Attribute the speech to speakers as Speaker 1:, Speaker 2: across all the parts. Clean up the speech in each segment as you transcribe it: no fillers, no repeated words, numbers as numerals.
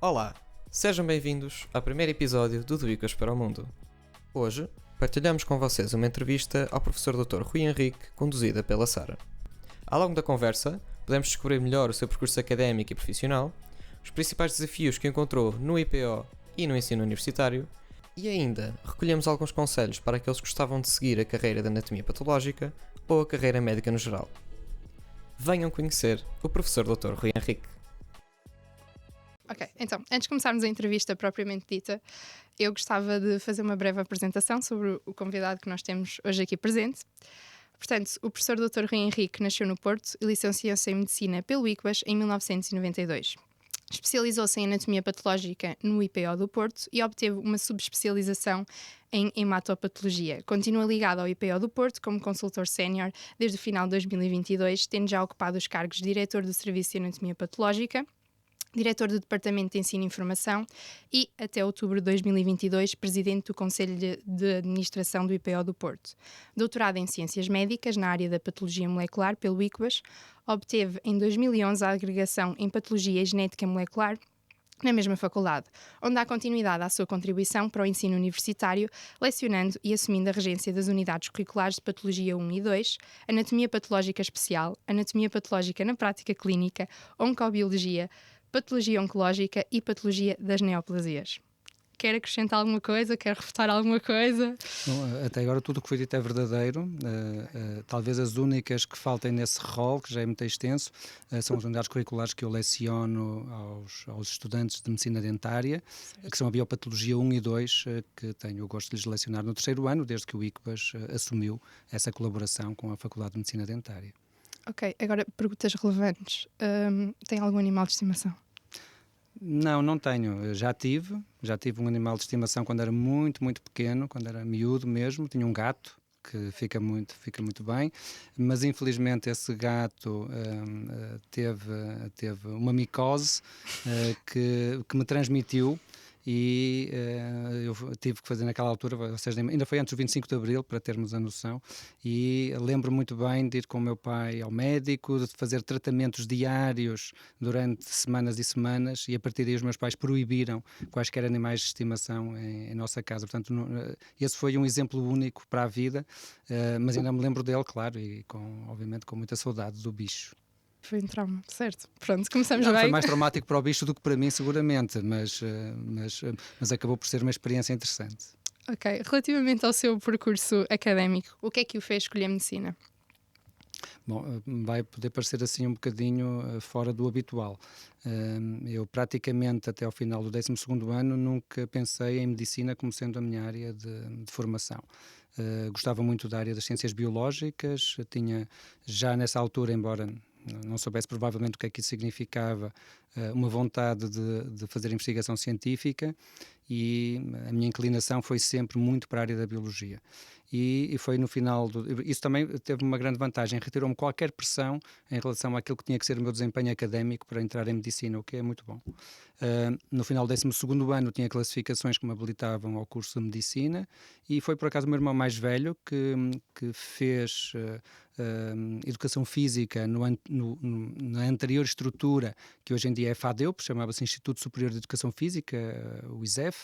Speaker 1: Olá, sejam bem-vindos ao primeiro episódio do Dicas para o Mundo. Hoje, partilhamos com vocês uma entrevista ao professor Dr. Rui Henrique, conduzida pela Sara. Ao longo da conversa, podemos descobrir melhor o seu percurso académico e profissional, os principais desafios que encontrou no IPO e no ensino universitário, e ainda recolhemos alguns conselhos para aqueles que gostavam de seguir a carreira de anatomia patológica ou a carreira médica no geral. Venham conhecer o professor Dr. Rui Henrique.
Speaker 2: Ok, então, antes de começarmos a entrevista propriamente dita, eu gostava de fazer uma breve apresentação sobre o convidado que nós temos hoje aqui presente. Portanto, o professor Dr. Rui Henrique nasceu no Porto e licenciou-se em Medicina pelo ICBAS em 1992. Especializou-se em Anatomia Patológica no IPO do Porto e obteve uma subespecialização em Hematopatologia. Continua ligado ao IPO do Porto como consultor sénior desde o final de 2022, tendo já ocupado os cargos de Diretor do Serviço de Anatomia Patológica, Diretor do Departamento de Ensino e Informação e, até outubro de 2022, Presidente do Conselho de Administração do IPO do Porto. Doutorado em Ciências Médicas na área da Patologia Molecular pelo ICBAS, obteve em 2011 a agregação em Patologia e Genética Molecular na mesma faculdade, onde dá continuidade à sua contribuição para o ensino universitário, lecionando e assumindo a regência das unidades curriculares de Patologia 1 e 2, Anatomia Patológica Especial, Anatomia Patológica na Prática Clínica, Oncobiologia, Patologia Oncológica e Patologia das Neoplasias. Quer acrescentar alguma coisa? Quer refutar alguma coisa?
Speaker 3: Bom, até agora tudo o que foi dito é verdadeiro. Talvez as únicas que faltem nesse rol, que já é muito extenso, são as unidades curriculares que eu leciono aos estudantes de Medicina Dentária, que são a Biopatologia 1 e 2, que tenho o gosto de lhes lecionar no terceiro ano, desde que o ICBAS assumiu essa colaboração com a Faculdade de Medicina Dentária.
Speaker 2: Ok, agora perguntas relevantes. Tem algum animal de estimação?
Speaker 3: Não tenho. Eu já tive um animal de estimação quando era muito, muito pequeno, quando era miúdo mesmo. Tinha um gato que fica muito bem, mas infelizmente esse gato teve uma micose que me transmitiu. E eu tive que fazer naquela altura, ou seja, ainda foi antes do 25 de Abril, para termos a noção, e lembro muito bem de ir com o meu pai ao médico, de fazer tratamentos diários durante semanas e semanas, e a partir daí os meus pais proibiram quaisquer animais de estimação em nossa casa. Portanto, esse foi um exemplo único para a vida, mas ainda me lembro dele, claro, e obviamente com muita saudade do bicho.
Speaker 2: Foi um trauma, certo. Pronto, começamos
Speaker 3: Não,
Speaker 2: bem.
Speaker 3: foi mais traumático para o bicho do que para mim, seguramente, mas acabou por ser uma experiência interessante.
Speaker 2: Ok, relativamente ao seu percurso académico, o que é que o fez escolher medicina?
Speaker 3: Bom, vai poder parecer assim um bocadinho fora do habitual. Eu praticamente até ao final do 12º ano nunca pensei em medicina como sendo a minha área de formação. Gostava muito da área das ciências biológicas, tinha já nessa altura, embora não soubesse provavelmente o que é que isso significava, uma vontade de fazer investigação científica, e a minha inclinação foi sempre muito para a área da biologia. E foi no final isso também teve uma grande vantagem, retirou-me qualquer pressão em relação àquilo que tinha que ser o meu desempenho académico para entrar em medicina, o que é muito bom. No final do 12º ano tinha classificações que me habilitavam ao curso de medicina, e foi por acaso o meu irmão mais velho que fez educação física na anterior estrutura, que hoje em dia é FADEUP, chamava-se Instituto Superior de Educação Física, o ISEF,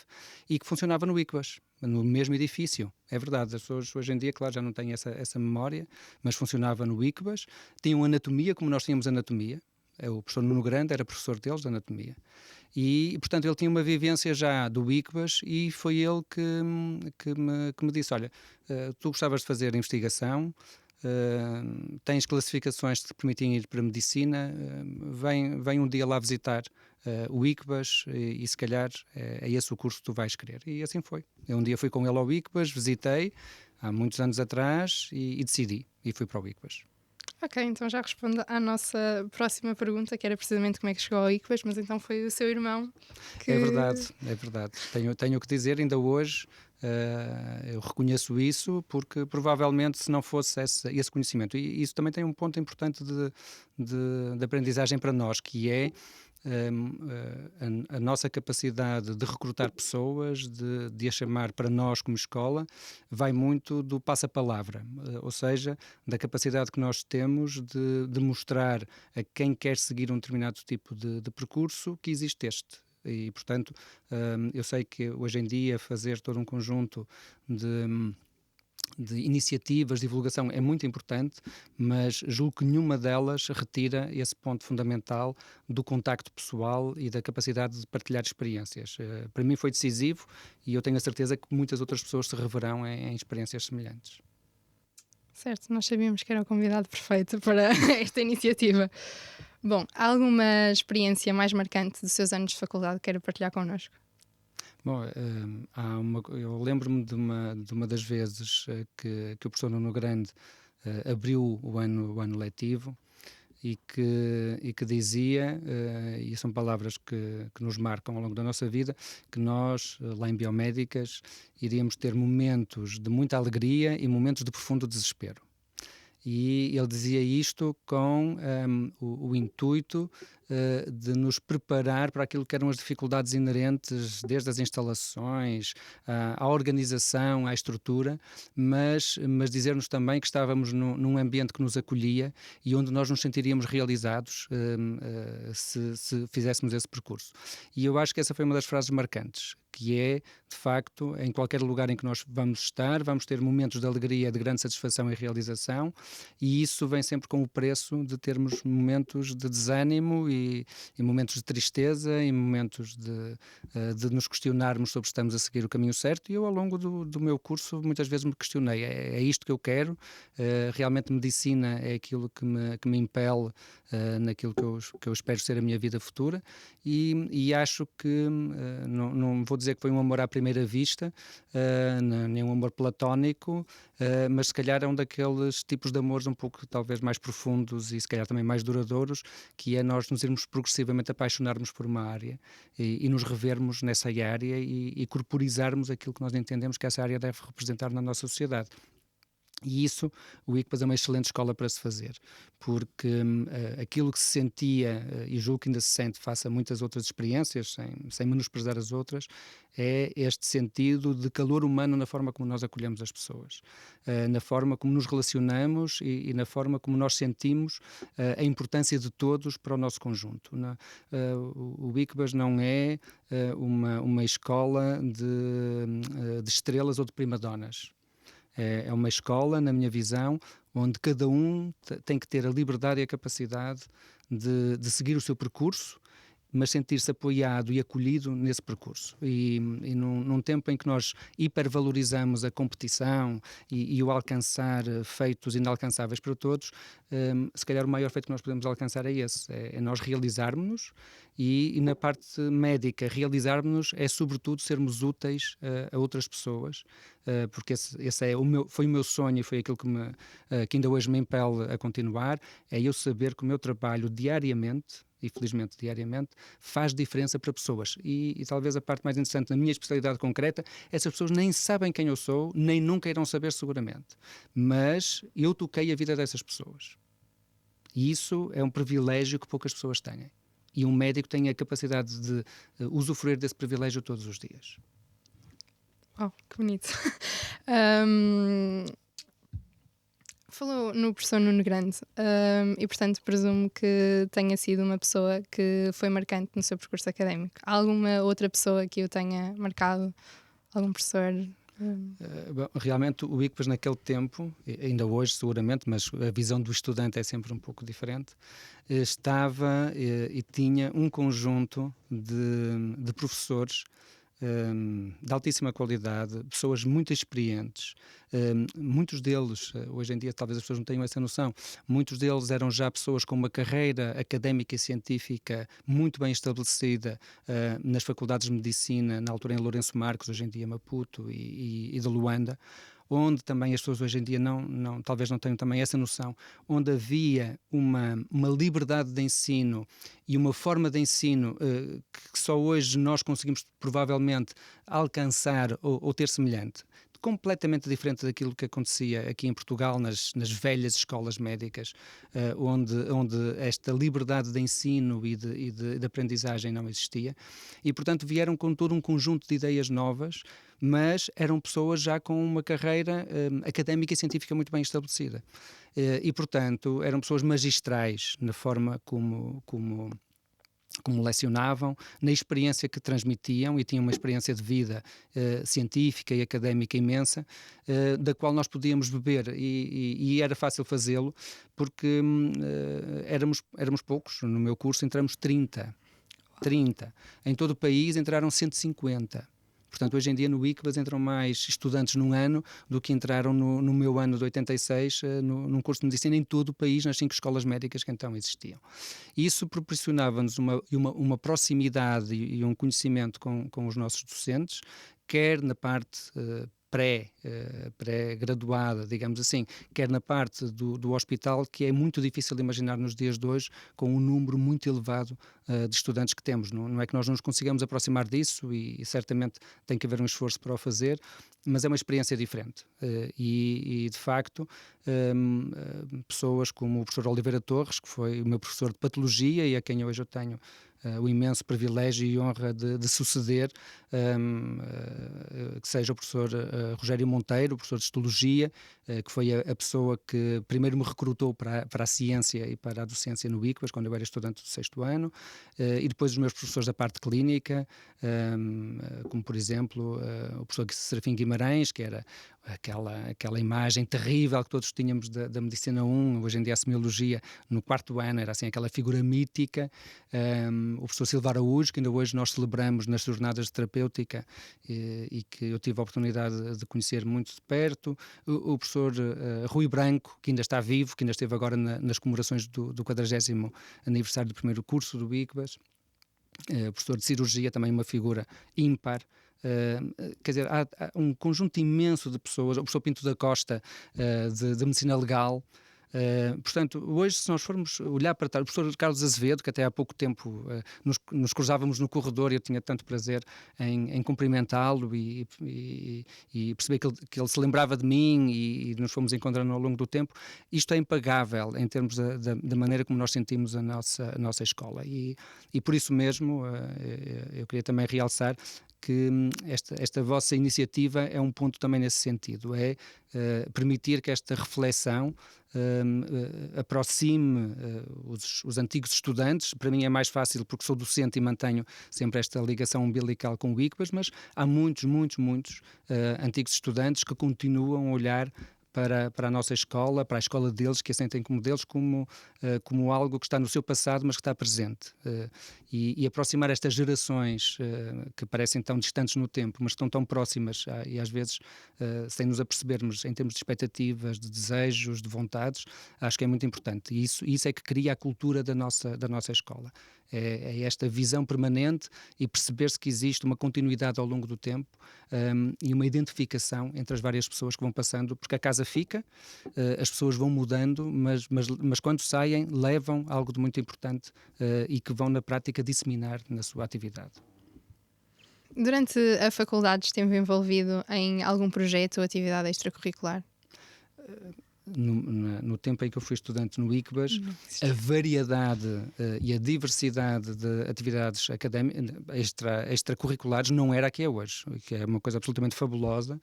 Speaker 3: e que funcionava no ICBAS, no mesmo edifício. É verdade, as pessoas hoje em dia, claro, já não têm essa memória, mas funcionava no ICBAS. Tinham anatomia, como nós tínhamos anatomia. O professor Nuno Grande era professor deles de anatomia. E, portanto, ele tinha uma vivência já do ICBAS, e foi ele que me disse: olha, tu gostavas de fazer investigação, tens classificações que te permitem ir para a medicina, vem um dia lá visitar o ICBAS, e se calhar é esse o curso que tu vais querer. E assim foi. Eu um dia fui com ele ao ICBAS, visitei, há muitos anos atrás, e decidi, e fui para o ICBAS.
Speaker 2: Ok, então já respondo à nossa próxima pergunta, que era precisamente como é que chegou ao ICBAS, mas então foi o seu irmão que...
Speaker 3: É verdade. Tenho que dizer, ainda hoje, eu reconheço isso, porque provavelmente se não fosse esse conhecimento, e isso também tem um ponto importante de aprendizagem para nós, que é a nossa capacidade de recrutar pessoas, de as chamar para nós como escola, vai muito do passa-palavra, ou seja, da capacidade que nós temos de mostrar a quem quer seguir um determinado tipo de percurso que existe este. E, portanto, eu sei que hoje em dia fazer todo um conjunto de iniciativas de divulgação é muito importante, mas julgo que nenhuma delas retira esse ponto fundamental do contacto pessoal e da capacidade de partilhar experiências. Para mim foi decisivo e eu tenho a certeza que muitas outras pessoas se reverão em experiências semelhantes.
Speaker 2: Certo, nós sabíamos que era o convidado perfeito para esta iniciativa. Bom, há alguma experiência mais marcante dos seus anos de faculdade que queira partilhar connosco?
Speaker 3: Bom, eu lembro-me de uma das vezes que o professor Nuno Grande abriu o ano letivo e que dizia, e são palavras que nos marcam ao longo da nossa vida, que nós, lá em Biomédicas, iríamos ter momentos de muita alegria e momentos de profundo desespero. E ele dizia isto com o intuito de nos preparar para aquilo que eram as dificuldades inerentes, desde as instalações, à organização, à estrutura, mas dizer-nos também que estávamos num ambiente que nos acolhia e onde nós nos sentiríamos realizados se fizéssemos esse percurso. E eu acho que essa foi uma das frases marcantes, que é, de facto, em qualquer lugar em que nós vamos estar, vamos ter momentos de alegria, de grande satisfação e realização, e isso vem sempre com o preço de termos momentos de desânimo e momentos de tristeza e momentos de nos questionarmos sobre se estamos a seguir o caminho certo. E eu, ao longo do meu curso, muitas vezes me questionei, é isto que eu quero? Realmente medicina é aquilo que me impele naquilo que eu espero ser a minha vida futura, e acho que não vou dizer que foi um amor à primeira vista, nem um amor platónico, mas se calhar é um daqueles tipos de amores um pouco talvez mais profundos e se calhar também mais duradouros, que é nós nos irmos progressivamente apaixonarmos por uma área e nos revermos nessa área e corporizarmos aquilo que nós entendemos que essa área deve representar na nossa sociedade. E isso, o ICPAS é uma excelente escola para se fazer, porque aquilo que se sentia, e julgo que ainda se sente face a muitas outras experiências, sem menosprezar as outras, é este sentido de calor humano na forma como nós acolhemos as pessoas, na forma como nos relacionamos e na forma como nós sentimos a importância de todos para o nosso conjunto. O ICPAS não é uma escola de estrelas ou de primadonas. É uma escola, na minha visão, onde cada um tem que ter a liberdade e a capacidade de seguir o seu percurso, mas sentir-se apoiado e acolhido nesse percurso. E num tempo em que nós hipervalorizamos a competição e o alcançar feitos inalcançáveis para todos, se calhar o maior feito que nós podemos alcançar é esse, é nós realizarmos-nos e na parte médica realizarmos-nos é sobretudo sermos úteis a outras pessoas, porque esse foi o meu sonho e foi aquilo que ainda hoje me impele a continuar, é eu saber que o meu trabalho diariamente, e felizmente diariamente, faz diferença para pessoas. E talvez a parte mais interessante na minha especialidade concreta, essas pessoas nem sabem quem eu sou, nem nunca irão saber seguramente. Mas eu toquei a vida dessas pessoas. E isso é um privilégio que poucas pessoas têm. E um médico tem a capacidade de usufruir desse privilégio todos os dias.
Speaker 2: Oh, que bonito. Falou no professor Nuno Grande e, portanto, presumo que tenha sido uma pessoa que foi marcante no seu percurso académico. Há alguma outra pessoa que o tenha marcado? Algum professor?
Speaker 3: Bom, realmente o ICPAS naquele tempo, ainda hoje seguramente, mas a visão do estudante é sempre um pouco diferente, estava e tinha um conjunto de professores de altíssima qualidade, pessoas muito experientes, muitos deles, hoje em dia talvez as pessoas não tenham essa noção, muitos deles eram já pessoas com uma carreira académica e científica muito bem estabelecida nas faculdades de medicina, na altura em Lourenço Marques, hoje em dia Maputo e de Luanda, onde também as pessoas hoje em dia talvez não tenham também essa noção, onde havia uma liberdade de ensino e uma forma de ensino que só hoje nós conseguimos provavelmente alcançar ou ter semelhante. Completamente diferente daquilo que acontecia aqui em Portugal, nas velhas escolas médicas, onde esta liberdade de ensino e de aprendizagem não existia. E, portanto, vieram com todo um conjunto de ideias novas, mas eram pessoas já com uma carreira académica e científica muito bem estabelecida. E, portanto, eram pessoas magistrais na forma como como lecionavam, na experiência que transmitiam, e tinham uma experiência de vida científica e académica imensa, da qual nós podíamos beber, e era fácil fazê-lo, porque éramos poucos. No meu curso entramos 30. Em todo o país entraram 150. Portanto, hoje em dia no ICBAS entram mais estudantes num ano do que entraram no meu ano de 86 num curso de medicina em todo o país, nas 5 escolas médicas que então existiam. E isso proporcionava-nos uma proximidade e um conhecimento com os nossos docentes, quer na parte pré-graduada, digamos assim, quer na parte do hospital, que é muito difícil de imaginar nos dias de hoje, com um número muito elevado de estudantes que temos. Não é que nós não nos consigamos aproximar disso, e certamente tem que haver um esforço para o fazer, mas é uma experiência diferente. E de facto, pessoas como o professor Oliveira Torres, que foi o meu professor de patologia e a quem hoje eu tenho o imenso privilégio e honra de suceder, que seja o professor Rogério Monteiro, o professor de Histologia, que foi a pessoa que primeiro me recrutou para a ciência e para a docência no ICBAS, quando eu era estudante do 6º ano, e depois os meus professores da parte clínica, como por exemplo o professor Serafim Guimarães, que era aquela imagem terrível que todos tínhamos da Medicina 1, hoje em dia a Semiologia, no 4º ano, era assim aquela figura mítica. O professor Silva Araújo, que ainda hoje nós celebramos nas jornadas de terapêutica, e que eu tive a oportunidade de conhecer muito de perto. O professor Rui Branco, que ainda está vivo, que ainda esteve agora nas comemorações do 40º aniversário do primeiro curso do ICBAS. O professor de Cirurgia, também uma figura ímpar. Quer dizer, há um conjunto imenso de pessoas. O professor Pinto da Costa, de Medicina Legal. Portanto, hoje, se nós formos olhar para trás, o professor Carlos Azevedo, que até há pouco tempo nos cruzávamos no corredor, e eu tinha tanto prazer em cumprimentá-lo e perceber que ele se lembrava de mim, e nos fomos encontrando ao longo do tempo. Isto é impagável em termos da maneira como nós sentimos a nossa escola, e por isso mesmo eu queria também realçar que esta vossa iniciativa é um ponto também nesse sentido, é permitir que esta reflexão aproxime os antigos estudantes. Para mim é mais fácil porque sou docente e mantenho sempre esta ligação umbilical com o ICBAS, mas há muitos antigos estudantes que continuam a olhar para a nossa escola, para a escola deles, que a sentem como deles, como algo que está no seu passado, mas que está presente. E aproximar estas gerações que parecem tão distantes no tempo, mas que estão tão próximas, e às vezes sem nos apercebermos em termos de expectativas, de desejos, de vontades, acho que é muito importante. E isso é que cria a cultura da nossa escola. É esta visão permanente e perceber-se que existe uma continuidade ao longo do tempo, e uma identificação entre as várias pessoas que vão passando, porque a casa fica, as pessoas vão mudando, mas quando saem levam algo de muito importante, e que vão na prática disseminar na sua atividade.
Speaker 2: Durante a faculdade esteve envolvido em algum projeto ou atividade extracurricular?
Speaker 3: No tempo em que eu fui estudante no ICBAS, a variedade e a diversidade de atividades extracurriculares não era a que é hoje, que é uma coisa absolutamente fabulosa,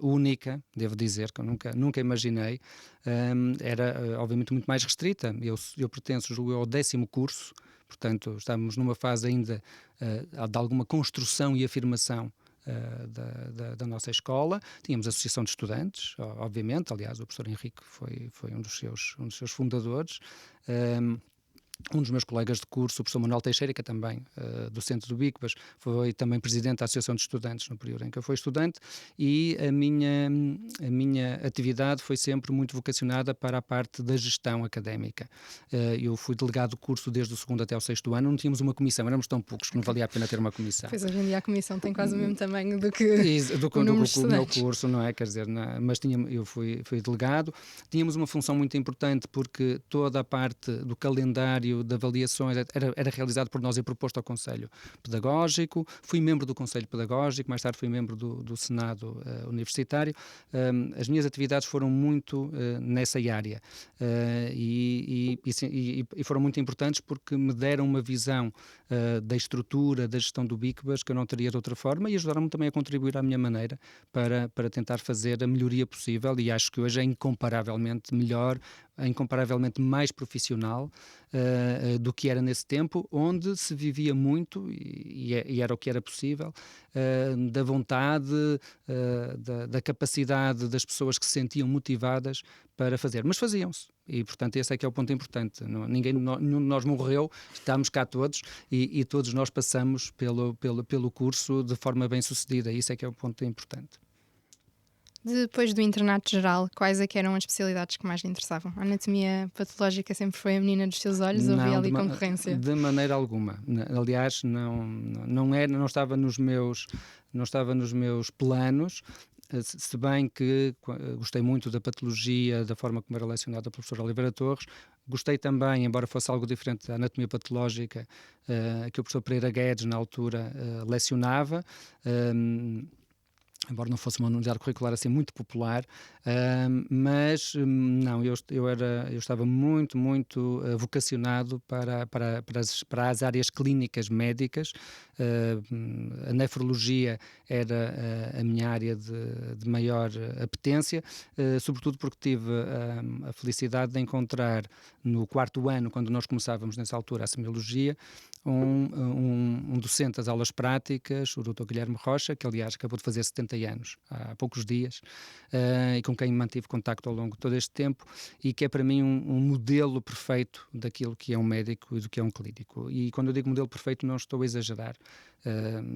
Speaker 3: única, devo dizer, que eu nunca imaginei. Era obviamente muito mais restrita. Eu pertenço, julgo, ao 10º curso, portanto estamos numa fase ainda de alguma construção e afirmação da nossa escola. Tínhamos a Associação de Estudantes, obviamente, aliás o professor Henrique foi um dos seus fundadores. Um dos meus colegas de curso, o professor Manuel Teixeira, que é também docente do ICBAS, foi também presidente da Associação de Estudantes no período em que eu fui estudante, e a minha atividade foi sempre muito vocacionada para a parte da gestão académica. Eu fui delegado do curso desde o 2º até o 6º ano, não tínhamos uma comissão, éramos tão poucos que não valia a pena ter uma comissão.
Speaker 2: Pois hoje em dia a comissão tem quase o mesmo tamanho do que o número de
Speaker 3: o meu
Speaker 2: estudantes.
Speaker 3: curso, não é? Quer dizer, mas eu fui delegado. Tínhamos uma função muito importante porque toda a parte do calendário de avaliações era realizado por nós e proposto ao Conselho Pedagógico. Fui membro do Conselho Pedagógico, mais tarde fui membro do Senado Universitário. As minhas atividades foram muito nessa área, e e foram muito importantes porque me deram uma visão da estrutura, da gestão do Bicbas que eu não teria de outra forma, e ajudaram-me também a contribuir à minha maneira para tentar fazer a melhoria possível, e acho que hoje é incomparavelmente melhor, é incomparavelmente mais profissional do que era nesse tempo, onde se vivia muito, e era o que era possível, da vontade, da capacidade das pessoas que se sentiam motivadas para fazer, mas faziam-se. E, portanto, esse é que é o ponto importante. Nenhum de nós morreu, estamos cá todos e todos nós passamos pelo curso de forma bem sucedida. Isso é que é o ponto importante.
Speaker 2: Depois do internato geral, quais é que eram as especialidades que mais lhe interessavam? A anatomia patológica sempre foi a menina dos seus olhos ou havia ali concorrência?
Speaker 3: De maneira alguma. Aliás, não estava nos meus planos, se bem que gostei muito da patologia, da forma como era lecionada a professora Oliveira Torres. Gostei também, embora fosse algo diferente da anatomia patológica, que o professor Pereira Guedes, na altura, lecionava. Embora não fosse uma unidade curricular assim muito popular, mas não, eu estava muito vocacionado para as áreas clínicas médicas. A nefrologia era a minha área de maior apetência, sobretudo porque tive a felicidade de encontrar no 4º ano, quando nós começávamos nessa altura a semiologia, um docente das aulas práticas, o Dr. Guilherme Rocha, que aliás acabou de fazer 70 anos há poucos dias, e com quem mantive contacto ao longo de todo este tempo, e que é para mim um modelo perfeito daquilo que é um médico e do que é um clínico. E quando eu digo modelo perfeito, não estou a exagerar.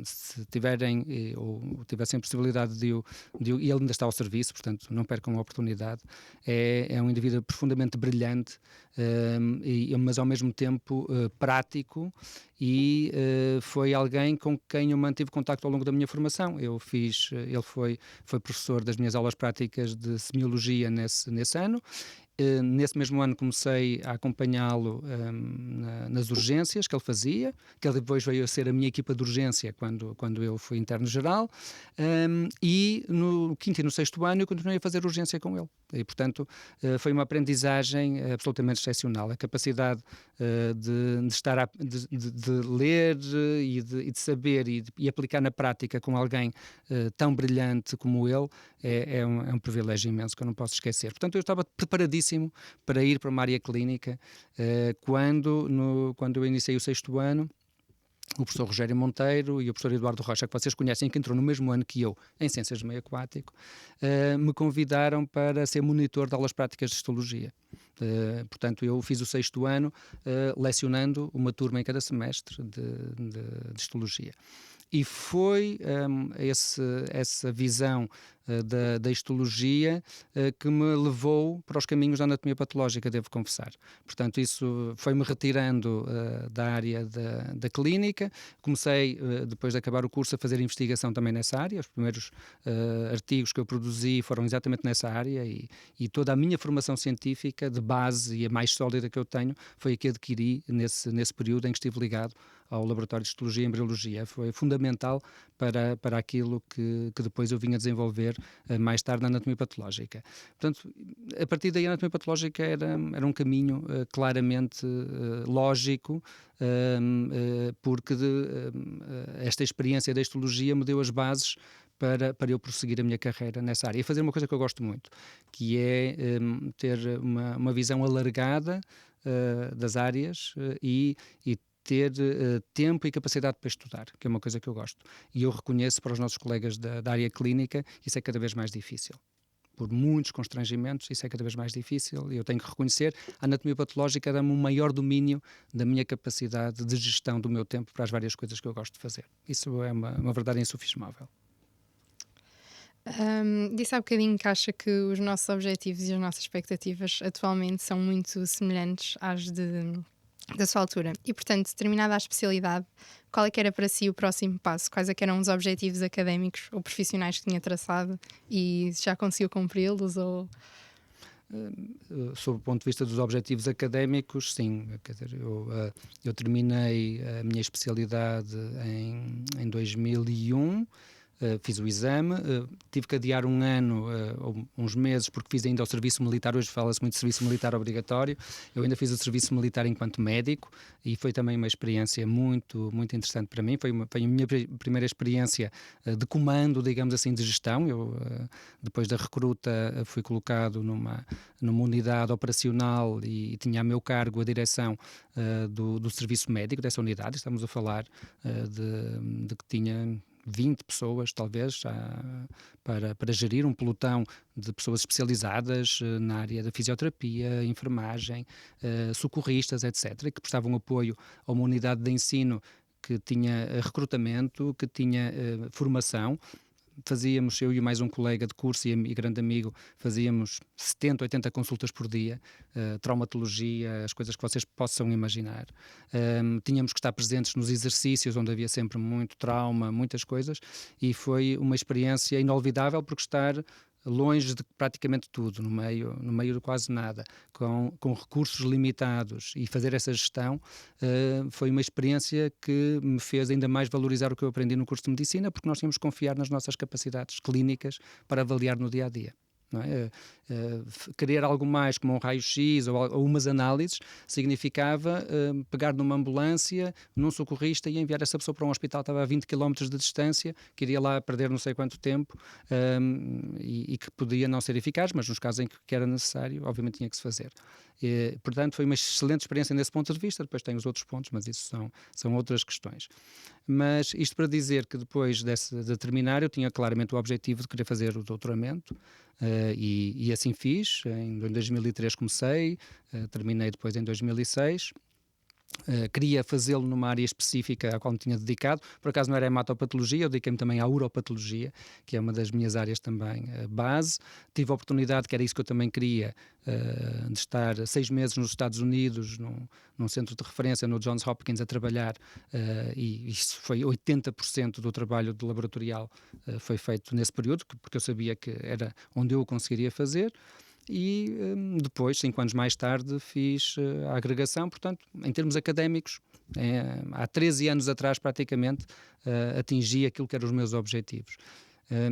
Speaker 3: Se tiverem ou tivessem a possibilidade e ele ainda está ao serviço, portanto não percam a oportunidade. É um indivíduo profundamente brilhante, mas ao mesmo tempo prático, e foi alguém com quem eu mantive contacto ao longo da minha formação. Ele foi professor das minhas aulas práticas de semiologia nesse ano. Nesse mesmo ano comecei a acompanhá-lo nas urgências que ele fazia, que ele depois veio a ser a minha equipa de urgência quando eu fui interno geral, e no 5º e no 6º ano eu continuei a fazer urgência com ele. E, portanto, foi uma aprendizagem absolutamente excepcional. A capacidade de ler e de saber e aplicar na prática com alguém tão brilhante como ele é um privilégio imenso que eu não posso esquecer. Portanto, eu estava preparadíssimo para ir para uma área clínica quando eu iniciei o 6º ano. O professor Rogério Monteiro e o professor Eduardo Rocha, que vocês conhecem, que entrou no mesmo ano que eu em Ciências do Meio Aquático, me convidaram para ser monitor de aulas práticas de histologia. Portanto, eu fiz o 6º ano lecionando uma turma em cada semestre de histologia. E foi essa visão da histologia que me levou para os caminhos da anatomia patológica, devo confessar. Portanto, isso foi-me retirando da área da clínica. Comecei, depois de acabar o curso, a fazer investigação também nessa área. Os primeiros artigos que eu produzi foram exatamente nessa área, e toda a minha formação científica de base, e a mais sólida que eu tenho, foi a que adquiri nesse período em que estive ligado ao Laboratório de Histologia e Embriologia. Foi fundamental para aquilo que depois eu vim a desenvolver mais tarde na anatomia patológica. Portanto, a partir daí a anatomia patológica era um caminho claramente lógico, porque esta experiência da histologia me deu as bases para eu prosseguir a minha carreira nessa área e fazer uma coisa que eu gosto muito, que é ter uma visão alargada das áreas e ter tempo e capacidade para estudar, que é uma coisa que eu gosto. E eu reconheço para os nossos colegas da área clínica, isso é cada vez mais difícil. Por muitos constrangimentos, isso é cada vez mais difícil, e eu tenho que reconhecer, a anatomia patológica dá-me um maior domínio da minha capacidade de gestão do meu tempo para as várias coisas que eu gosto de fazer. Isso é uma verdade insufismável.
Speaker 2: Disse há bocadinho que acha que os nossos objetivos e as nossas expectativas atualmente são muito semelhantes às da sua altura. E, portanto, terminada a especialidade, qual é que era para si o próximo passo? Quais é que eram os objetivos académicos ou profissionais que tinha traçado e já conseguiu cumpri-los?
Speaker 3: Sob o ponto de vista dos objetivos académicos, sim. Quer dizer, eu terminei a minha especialidade em 2001, fiz o exame, tive que adiar um ano, ou uns meses, porque fiz ainda o serviço militar. Hoje fala-se muito de serviço militar obrigatório. Eu ainda fiz o serviço militar enquanto médico e foi também uma experiência muito, muito interessante para mim. Foi a minha primeira experiência de comando, digamos assim, de gestão. Eu, depois da recruta, fui colocado numa unidade operacional e tinha a meu cargo a direção do serviço médico dessa unidade. Estamos a falar de que tinha 20 pessoas, talvez, para gerir um pelotão de pessoas especializadas na área da fisioterapia, enfermagem, socorristas, etc., que prestavam apoio a uma unidade de ensino que tinha recrutamento, que tinha formação. Fazíamos, eu e mais um colega de curso e grande amigo, fazíamos 70, 80 consultas por dia, traumatologia, as coisas que vocês possam imaginar. Tínhamos que estar presentes nos exercícios, onde havia sempre muito trauma, muitas coisas, e foi uma experiência inolvidável, porque estar longe de praticamente tudo, no meio de quase nada, com recursos limitados, e fazer essa gestão foi uma experiência que me fez ainda mais valorizar o que eu aprendi no curso de Medicina, porque nós tínhamos que confiar nas nossas capacidades clínicas para avaliar no dia-a-dia. Não é? Querer algo mais, como um raio-x ou umas análises, significava pegar numa ambulância, num socorrista, e enviar essa pessoa para um hospital que estava a 20 km de distância, que iria lá perder não sei quanto tempo, e que podia não ser eficaz, mas nos casos em que era necessário, obviamente tinha que se fazer. Portanto, foi uma excelente experiência nesse ponto de vista. Depois tem os outros pontos, mas isso são outras questões. Mas isto para dizer que depois de terminar, eu tinha claramente o objetivo de querer fazer o doutoramento, e assim fiz. Em 2003 comecei, terminei depois em 2006. Queria fazê-lo numa área específica à qual me tinha dedicado. Por acaso não era a hematopatologia, eu dediquei-me também à uropatologia, que é uma das minhas áreas também base. Tive a oportunidade, que era isso que eu também queria, de estar 6 meses nos Estados Unidos, num centro de referência no Johns Hopkins, a trabalhar, e isso foi 80% do trabalho de laboratorial foi feito nesse período, porque eu sabia que era onde eu o conseguiria fazer. E depois, 5 anos mais tarde, fiz a agregação. Portanto, em termos académicos, há 13 anos atrás praticamente, atingi aquilo que eram os meus objetivos.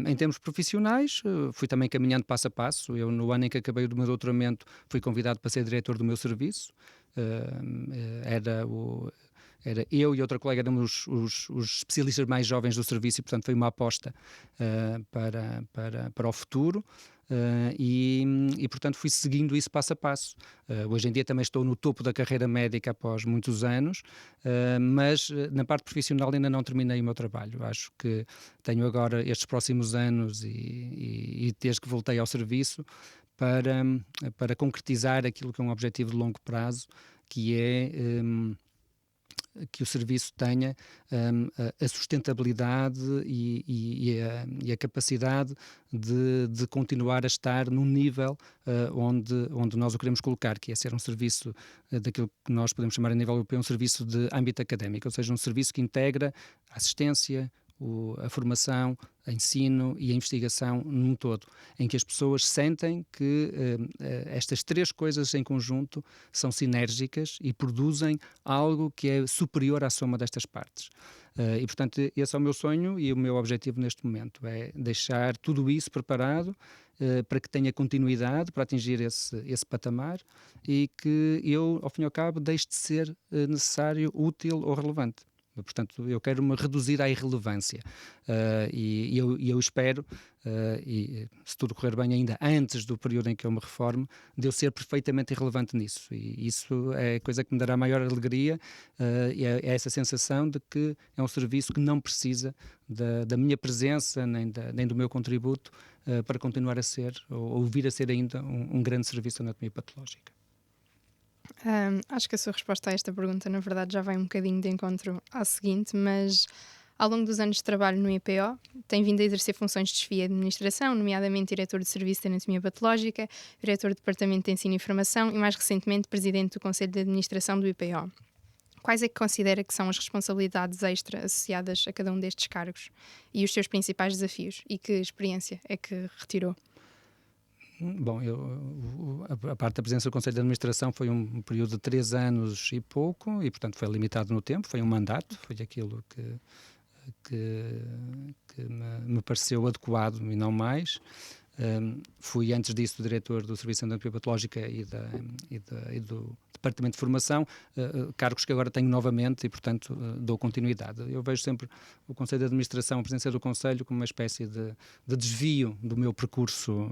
Speaker 3: Em termos profissionais, fui também caminhando passo a passo. Eu, no ano em que acabei o meu doutoramento, fui convidado para ser diretor do meu serviço. Era eu e outra colega, éramos os especialistas mais jovens do serviço, e portanto foi uma aposta para o futuro. E portanto fui seguindo isso passo a passo. Hoje em dia também estou no topo da carreira médica após muitos anos, mas na parte profissional ainda não terminei o meu trabalho. Acho que tenho agora estes próximos anos e desde que voltei ao serviço para concretizar aquilo que é um objetivo de longo prazo, que é que o serviço tenha a sustentabilidade e a capacidade de continuar a estar num nível onde nós o queremos colocar, que é ser um serviço daquilo que nós podemos chamar a nível europeu um serviço de âmbito académico, ou seja, um serviço que integra a assistência, a formação, a ensino e a investigação num todo, em que as pessoas sentem que estas 3 coisas em conjunto são sinérgicas e produzem algo que é superior à soma destas partes. E, portanto, esse é o meu sonho e o meu objetivo neste momento, é deixar tudo isso preparado para que tenha continuidade, para atingir esse patamar, e que eu, ao fim e ao cabo, deixe de ser necessário, útil ou relevante. Portanto, eu quero me reduzir à irrelevância, e eu espero, e se tudo correr bem ainda antes do período em que eu me reforme, de eu ser perfeitamente irrelevante nisso, e isso é a coisa que me dará maior alegria, e é essa sensação de que é um serviço que não precisa da minha presença nem do meu contributo para continuar a ser, ou vir a ser ainda um grande serviço de anatomia patológica.
Speaker 2: Acho que a sua resposta a esta pergunta, na verdade, já vai um bocadinho de encontro à seguinte, mas ao longo dos anos de trabalho no IPO, tem vindo a exercer funções de chefia de administração, nomeadamente diretor de serviço de anatomia patológica, diretor do departamento de ensino e formação e, mais recentemente, presidente do conselho de administração do IPO. Quais é que considera que são as responsabilidades extra associadas a cada um destes cargos e os seus principais desafios? E que experiência é que retirou?
Speaker 3: Bom, a parte da presença do Conselho de Administração foi um período de 3 anos e pouco, e portanto foi limitado no tempo, foi um mandato, foi aquilo que me pareceu adequado e não mais. Fui antes disso diretor do Serviço de Endoscopia Patológica e do Departamento de Formação, cargos que agora tenho novamente e, portanto, dou continuidade. Eu vejo sempre o Conselho de Administração, a presidência do Conselho, como uma espécie de desvio do meu percurso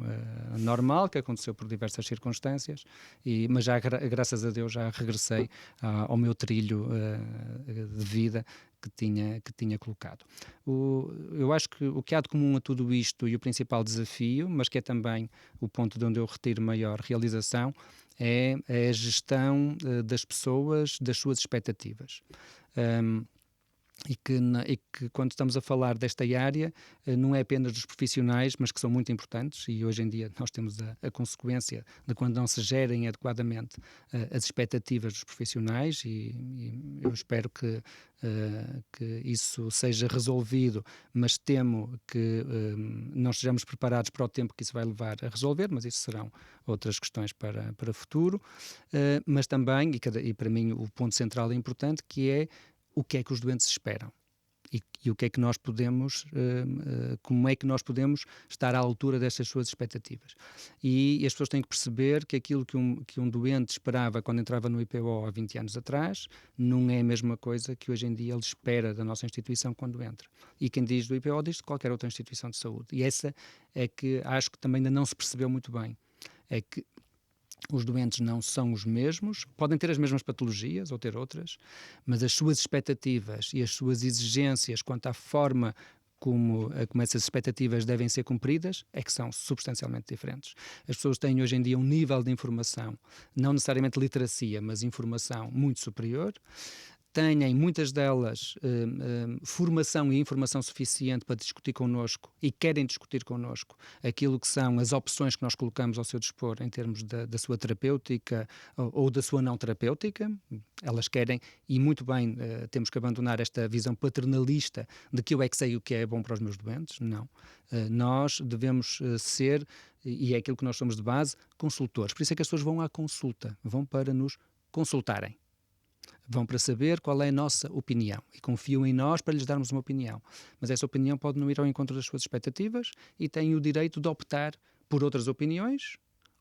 Speaker 3: normal, que aconteceu por diversas circunstâncias, mas já, graças a Deus, já regressei ao meu trilho de vida que tinha colocado. Eu acho que o que há de comum a tudo isto e o principal desafio, mas que é também o ponto de onde eu retiro maior realização, é a gestão das pessoas, das suas expectativas. E que quando estamos a falar desta área, não é apenas dos profissionais, mas que são muito importantes, e hoje em dia nós temos a consequência de quando não se gerem adequadamente as expectativas dos profissionais, e eu espero que isso seja resolvido, mas temo que não estejamos preparados para o tempo que isso vai levar a resolver, mas isso serão outras questões para o futuro, mas também, e para mim o ponto central e importante, que é o que é que os doentes esperam e o que é que nós podemos, como é que nós podemos estar à altura destas suas expectativas. E as pessoas têm que perceber que aquilo que um doente esperava quando entrava no IPO há 20 anos atrás não é a mesma coisa que hoje em dia ele espera da nossa instituição quando entra. E quem diz do IPO diz de qualquer outra instituição de saúde. E essa é que acho que também ainda não se percebeu muito bem. É que os doentes não são os mesmos, podem ter as mesmas patologias ou ter outras, mas as suas expectativas e as suas exigências quanto à forma como essas expectativas devem ser cumpridas é que são substancialmente diferentes. As pessoas têm hoje em dia um nível de informação, não necessariamente literacia, mas informação muito superior. Têm, muitas delas, formação e informação suficiente para discutir connosco e querem discutir connosco aquilo que são as opções que nós colocamos ao seu dispor em termos da sua terapêutica ou da sua não terapêutica. Elas querem, e muito bem, temos que abandonar esta visão paternalista de que eu é que sei o que é bom para os meus doentes. Não. Nós devemos ser, e é aquilo que nós somos de base, consultores. Por isso é que as pessoas vão à consulta, vão para nos consultarem. Vão para saber qual é a nossa opinião e confiam em nós para lhes darmos uma opinião. Mas essa opinião pode não ir ao encontro das suas expectativas e têm o direito de optar por outras opiniões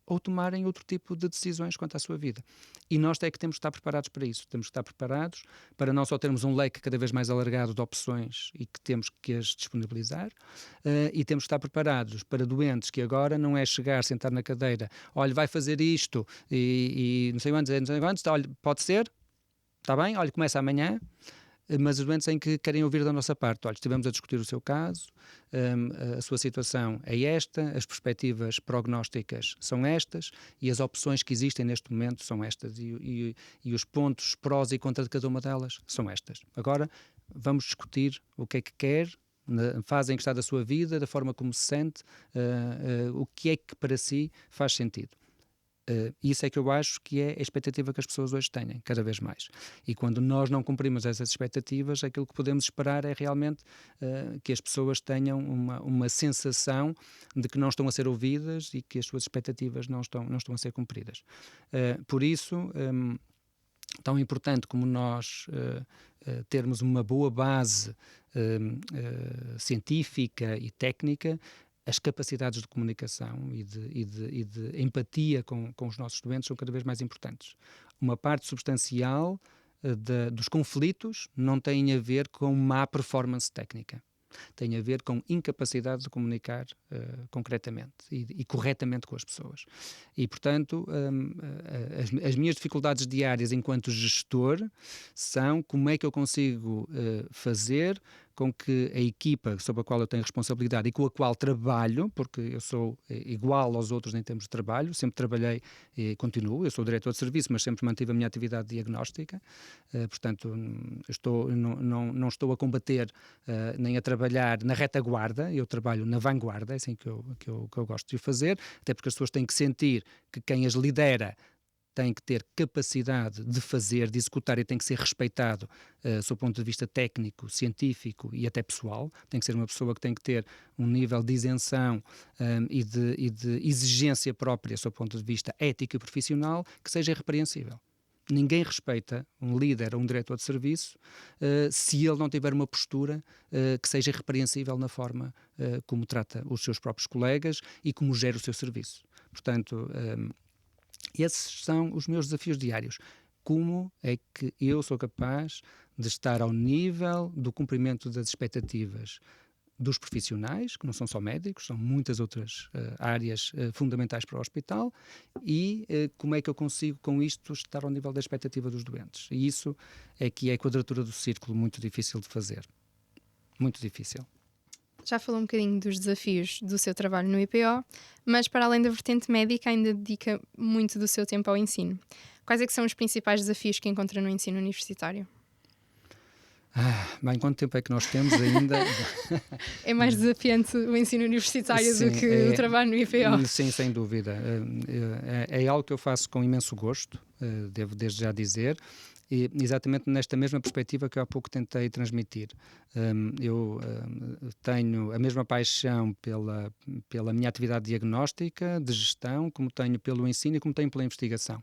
Speaker 3: ou tomarem outro tipo de decisões quanto à sua vida. E nós é que temos que estar preparados para isso. Temos que estar preparados para não só termos um leque cada vez mais alargado de opções e que temos que as disponibilizar, e temos que estar preparados para doentes que agora não é chegar, sentar na cadeira, olha, vai fazer isto e não sei quantos, olha, pode ser? Está bem? Olha, começa amanhã, mas os doentes têm que querem ouvir da nossa parte. Olha, estivemos a discutir o seu caso, a sua situação é esta, as perspectivas prognósticas são estas e as opções que existem neste momento são estas e os pontos prós e contra de cada uma delas são estas. Agora, vamos discutir o que é que quer, na fase em que está da sua vida, da forma como se sente, o que é que para si faz sentido. Isso é que eu acho que é a expectativa que as pessoas hoje têm, cada vez mais. E quando nós não cumprimos essas expectativas, aquilo que podemos esperar é realmente que as pessoas tenham uma sensação de que não estão a ser ouvidas e que as suas expectativas não estão a ser cumpridas. Por isso, tão importante como nós termos uma boa base científica e técnica, as capacidades de comunicação e de empatia com os nossos doentes são cada vez mais importantes. Uma parte substancial dos conflitos não tem a ver com má performance técnica. Tem a ver com incapacidade de comunicar concretamente e corretamente com as pessoas. E, portanto, as minhas dificuldades diárias enquanto gestor são como é que eu consigo fazer com que a equipa sobre a qual eu tenho responsabilidade e com a qual trabalho, porque eu sou igual aos outros em termos de trabalho, sempre trabalhei e continuo, eu sou diretor de serviço, mas sempre mantive a minha atividade diagnóstica, portanto não estou a combater nem a trabalhar na retaguarda, eu trabalho na vanguarda, é assim que eu gosto de fazer, até porque as pessoas têm que sentir que quem as lidera tem que ter capacidade de fazer, de executar e tem que ser respeitado do seu ponto de vista técnico, científico e até pessoal. Tem que ser uma pessoa que tem que ter um nível de isenção e de exigência própria do seu ponto de vista ético e profissional que seja irrepreensível. Ninguém respeita um líder ou um diretor de serviço se ele não tiver uma postura que seja irrepreensível na forma como trata os seus próprios colegas e como gera o seu serviço. Portanto, esses são os meus desafios diários. Como é que eu sou capaz de estar ao nível do cumprimento das expectativas dos profissionais, que não são só médicos, são muitas outras áreas fundamentais para o hospital, e como é que eu consigo, com isto, estar ao nível da expectativa dos doentes. E isso é que é a quadratura do círculo muito difícil de fazer. Muito difícil.
Speaker 2: Já falou um bocadinho dos desafios do seu trabalho no IPO, mas para além da vertente médica ainda dedica muito do seu tempo ao ensino. Quais é que são os principais desafios que encontra no ensino universitário?
Speaker 3: Bem, quanto tempo é que nós temos ainda?
Speaker 2: É mais desafiante o ensino universitário
Speaker 3: Sim,
Speaker 2: do que o trabalho no IPO?
Speaker 3: Sim, sem dúvida. É algo que eu faço com imenso gosto, devo desde já dizer, e exatamente nesta mesma perspectiva que eu há pouco tentei transmitir. Eu tenho a mesma paixão pela minha atividade diagnóstica, de gestão, como tenho pelo ensino e como tenho pela investigação.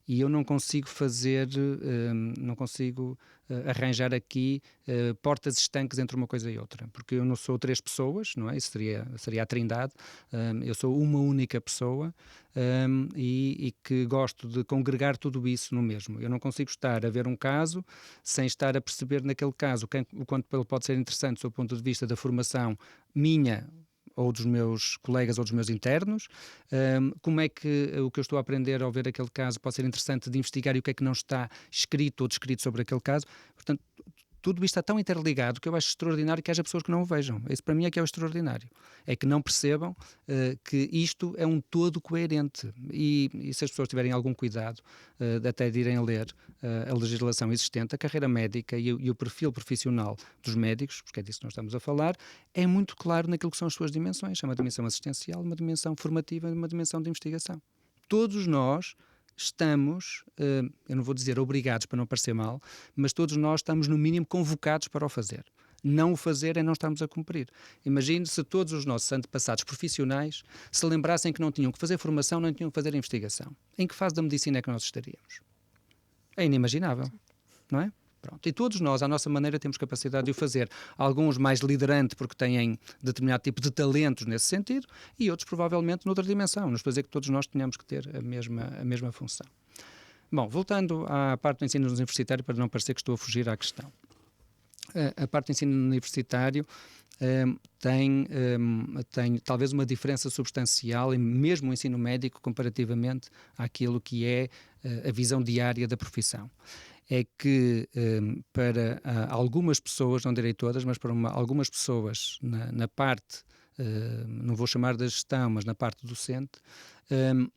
Speaker 3: E eu não consigo arranjar aqui portas estanques entre uma coisa e outra, porque eu não sou três pessoas, não é? Isso seria a trindade. Eu sou uma única pessoa e que gosto de congregar tudo isso no mesmo. Eu não consigo estar a ver um caso sem estar a perceber naquele caso o quanto ele pode ser interessante do ponto de vista da formação minha ou dos meus colegas ou dos meus internos, como é que o que eu estou a aprender ao ver aquele caso pode ser interessante de investigar e o que é que não está escrito ou descrito sobre aquele caso. Portanto, tudo isto está tão interligado que eu acho extraordinário que haja pessoas que não o vejam. Isso para mim é que é o extraordinário. É que não percebam que isto é um todo coerente. E se as pessoas tiverem algum cuidado até de irem ler a legislação existente, a carreira médica e o perfil profissional dos médicos, porque é disso que nós estamos a falar, é muito claro naquilo que são as suas dimensões. É uma dimensão assistencial, uma dimensão formativa e uma dimensão de investigação. Todos nós estamos, eu não vou dizer obrigados para não parecer mal, mas todos nós estamos no mínimo convocados para o fazer. Não o fazer é não estarmos a cumprir. Imagine se todos os nossos antepassados profissionais se lembrassem que não tinham que fazer formação, não tinham que fazer investigação. Em que fase da medicina é que nós estaríamos? É inimaginável, não é? Pronto. E todos nós, à nossa maneira, temos capacidade de o fazer. Alguns mais liderante porque têm determinado tipo de talentos nesse sentido e outros provavelmente noutra dimensão. Não estou a dizer que todos nós tenhamos que ter a mesma função. Bom, voltando à parte do ensino universitário, para não parecer que estou a fugir à questão. A parte do ensino universitário tem talvez uma diferença substancial, e mesmo o ensino médico, comparativamente àquilo que é a visão diária da profissão. É que para algumas pessoas, não direi todas, mas para algumas pessoas na parte, não vou chamar da gestão, mas na parte docente,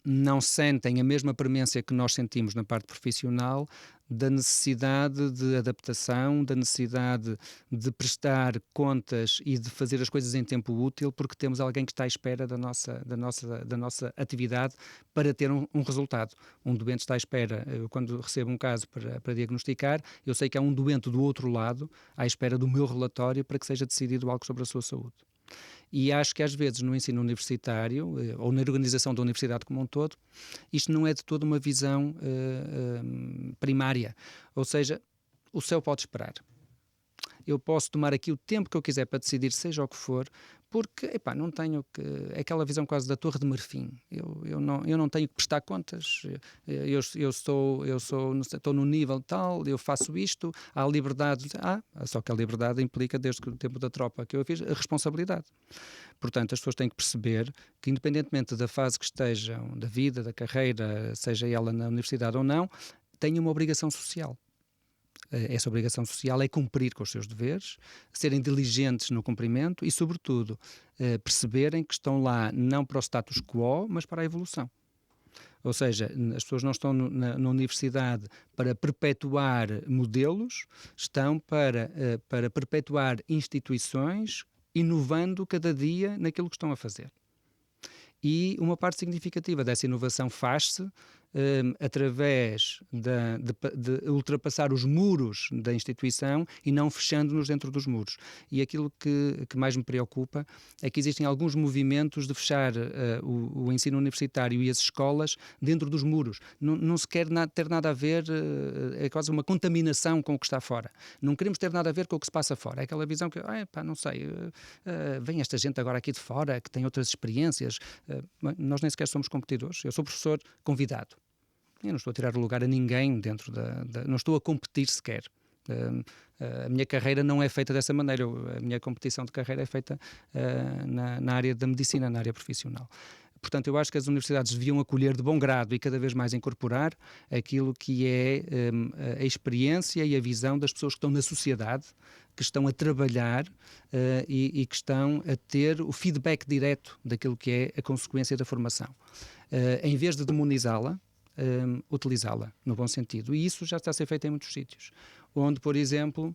Speaker 3: não sentem a mesma premência que nós sentimos na parte profissional da necessidade de adaptação, da necessidade de prestar contas e de fazer as coisas em tempo útil, porque temos alguém que está à espera da nossa atividade para ter um resultado. Um doente está à espera, eu quando recebo um caso para diagnosticar, eu sei que há um doente do outro lado à espera do meu relatório para que seja decidido algo sobre a sua saúde. E acho que às vezes no ensino universitário, ou na organização da universidade como um todo, isto não é de toda uma visão primária. Ou seja, o céu pode esperar. Eu posso tomar aqui o tempo que eu quiser para decidir seja o que for, porque, não tenho que... É aquela visão quase da Torre de Marfim. Eu não tenho que prestar contas. Estou no nível tal, eu faço isto, há liberdade. Só que a liberdade implica, desde o tempo da tropa que eu fiz, a responsabilidade. Portanto, as pessoas têm que perceber que, independentemente da fase que estejam, da vida, da carreira, seja ela na universidade ou não, têm uma obrigação social. Essa obrigação social é cumprir com os seus deveres, serem diligentes no cumprimento e, sobretudo, perceberem que estão lá não para o status quo, mas para a evolução. Ou seja, as pessoas não estão na universidade para perpetuar modelos, estão para perpetuar instituições, inovando cada dia naquilo que estão a fazer. E uma parte significativa dessa inovação faz-se através de ultrapassar os muros da instituição e não fechando-nos dentro dos muros. E aquilo que mais me preocupa é que existem alguns movimentos de fechar o ensino universitário e as escolas dentro dos muros. Não se quer ter nada a ver, é quase uma contaminação com o que está fora. Não queremos ter nada a ver com o que se passa fora. É aquela visão que, não sei, vem esta gente agora aqui de fora que tem outras experiências. Nós nem sequer somos competidores. Eu sou professor convidado. Eu não estou a tirar o lugar a ninguém dentro não estou a competir sequer. A minha carreira não é feita dessa maneira. A minha competição de carreira é feita na área da medicina, na área profissional. Portanto, eu acho que as universidades deviam acolher de bom grado e cada vez mais incorporar aquilo que é a experiência e a visão das pessoas que estão na sociedade, que estão a trabalhar e que estão a ter o feedback direto daquilo que é a consequência da formação. Em vez de demonizá-la, utilizá-la, no bom sentido. E isso já está a ser feito em muitos sítios, onde, por exemplo,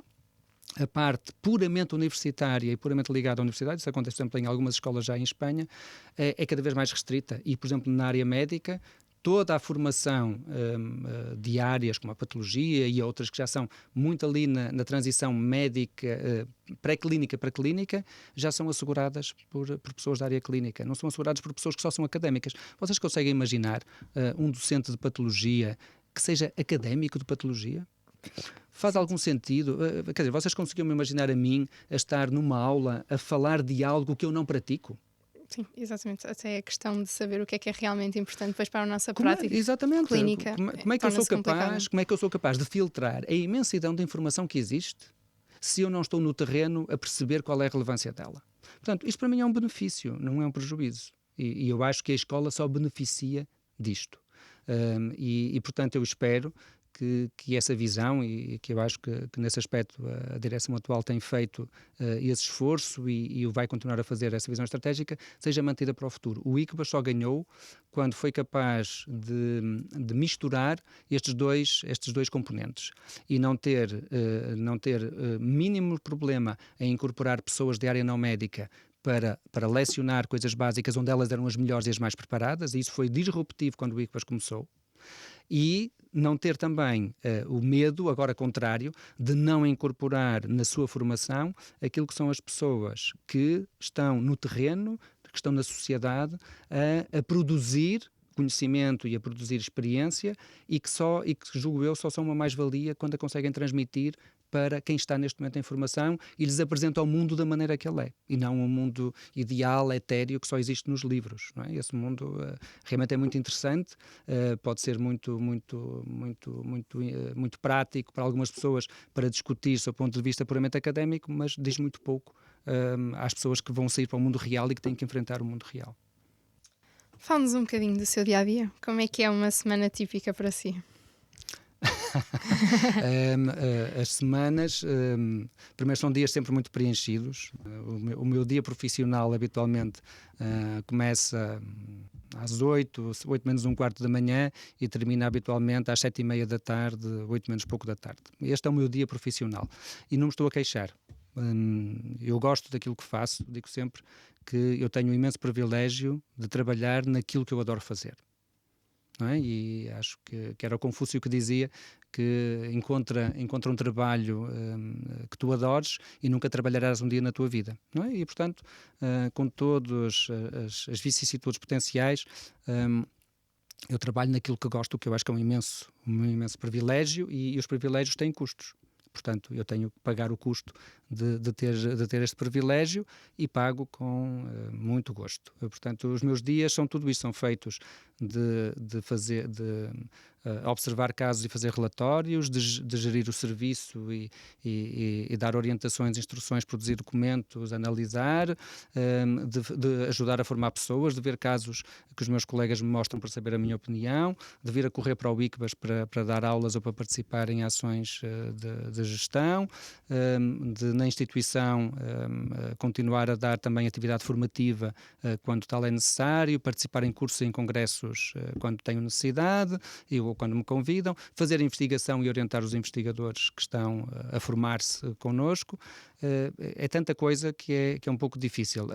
Speaker 3: a parte puramente universitária e puramente ligada à universidade, isso acontece, por exemplo, em algumas escolas já em Espanha, é cada vez mais restrita. E, por exemplo, na área médica, toda a formação de áreas como a patologia e outras que já são muito ali na transição médica, pré-clínica para clínica, já são asseguradas por pessoas da área clínica. Não são asseguradas por pessoas que só são académicas. Vocês conseguem imaginar um docente de patologia que seja académico de patologia? Faz algum sentido? Quer dizer, vocês conseguiam-me imaginar a mim a estar numa aula a falar de algo que eu não pratico?
Speaker 2: Sim, exatamente. Até a questão de saber o que é realmente importante depois para a nossa prática
Speaker 3: exatamente.
Speaker 2: clínica.
Speaker 3: Como é que eu sou capaz de filtrar a imensidão de informação que existe se eu não estou no terreno a perceber qual é a relevância dela? Portanto, isto para mim é um benefício, não é um prejuízo. E eu acho que a escola só beneficia disto. Portanto, eu espero que essa visão, e que eu acho que nesse aspecto a direção atual tem feito esse esforço e vai continuar a fazer essa visão estratégica, seja mantida para o futuro. O ICBAS só ganhou quando foi capaz de misturar estes dois componentes e não ter mínimo problema em incorporar pessoas de área não médica para lecionar coisas básicas onde elas eram as melhores e as mais preparadas, e isso foi disruptivo quando o ICBAS começou. E não ter também o medo, agora contrário, de não incorporar na sua formação aquilo que são as pessoas que estão no terreno, que estão na sociedade, a produzir conhecimento e a produzir experiência e que julgo eu, só são uma mais-valia quando a conseguem transmitir para quem está neste momento em formação e lhes apresenta o mundo da maneira que ele é, e não um mundo ideal, etéreo, que só existe nos livros, não é? Esse mundo realmente é muito interessante, pode ser muito prático para algumas pessoas para discutir do ponto de vista puramente académico, mas diz muito pouco às pessoas que vão sair para o mundo real e que têm que enfrentar o mundo real.
Speaker 2: Fala-nos um bocadinho do seu dia-a-dia. Como é que é uma semana típica para si?
Speaker 3: As semanas, primeiro, são dias sempre muito preenchidos. O meu dia profissional habitualmente começa às 8 menos um quarto da manhã e termina habitualmente às 7:30 da tarde, 8 menos pouco da tarde. Este é o meu dia profissional e não me estou a queixar. Eu gosto daquilo que faço, digo sempre que eu tenho um imenso privilégio de trabalhar naquilo que eu adoro fazer. Não é? E acho que era o Confúcio que dizia que encontra um trabalho que tu adores e nunca trabalharás um dia na tua vida, não é? E portanto, com todas as vicissitudes potenciais, eu trabalho naquilo que gosto, o que eu acho que é um imenso privilégio, e os privilégios têm custos. Portanto, eu tenho que pagar o custo de ter este privilégio e pago com muito gosto. Portanto, os meus dias são tudo isso, são feitos de observar casos e fazer relatórios, de gerir o serviço e dar orientações, instruções, produzir documentos, analisar, de ajudar a formar pessoas, de ver casos que os meus colegas me mostram para saber a minha opinião, de vir a correr para o ICBAS para dar aulas ou para participar em ações de gestão, na instituição continuar a dar também atividade formativa quando tal é necessário, participar em cursos e em congressos quando tenho necessidade. Eu ou quando me convidam, fazer a investigação e orientar os investigadores que estão a formar-se connosco. É tanta coisa que é um pouco difícil.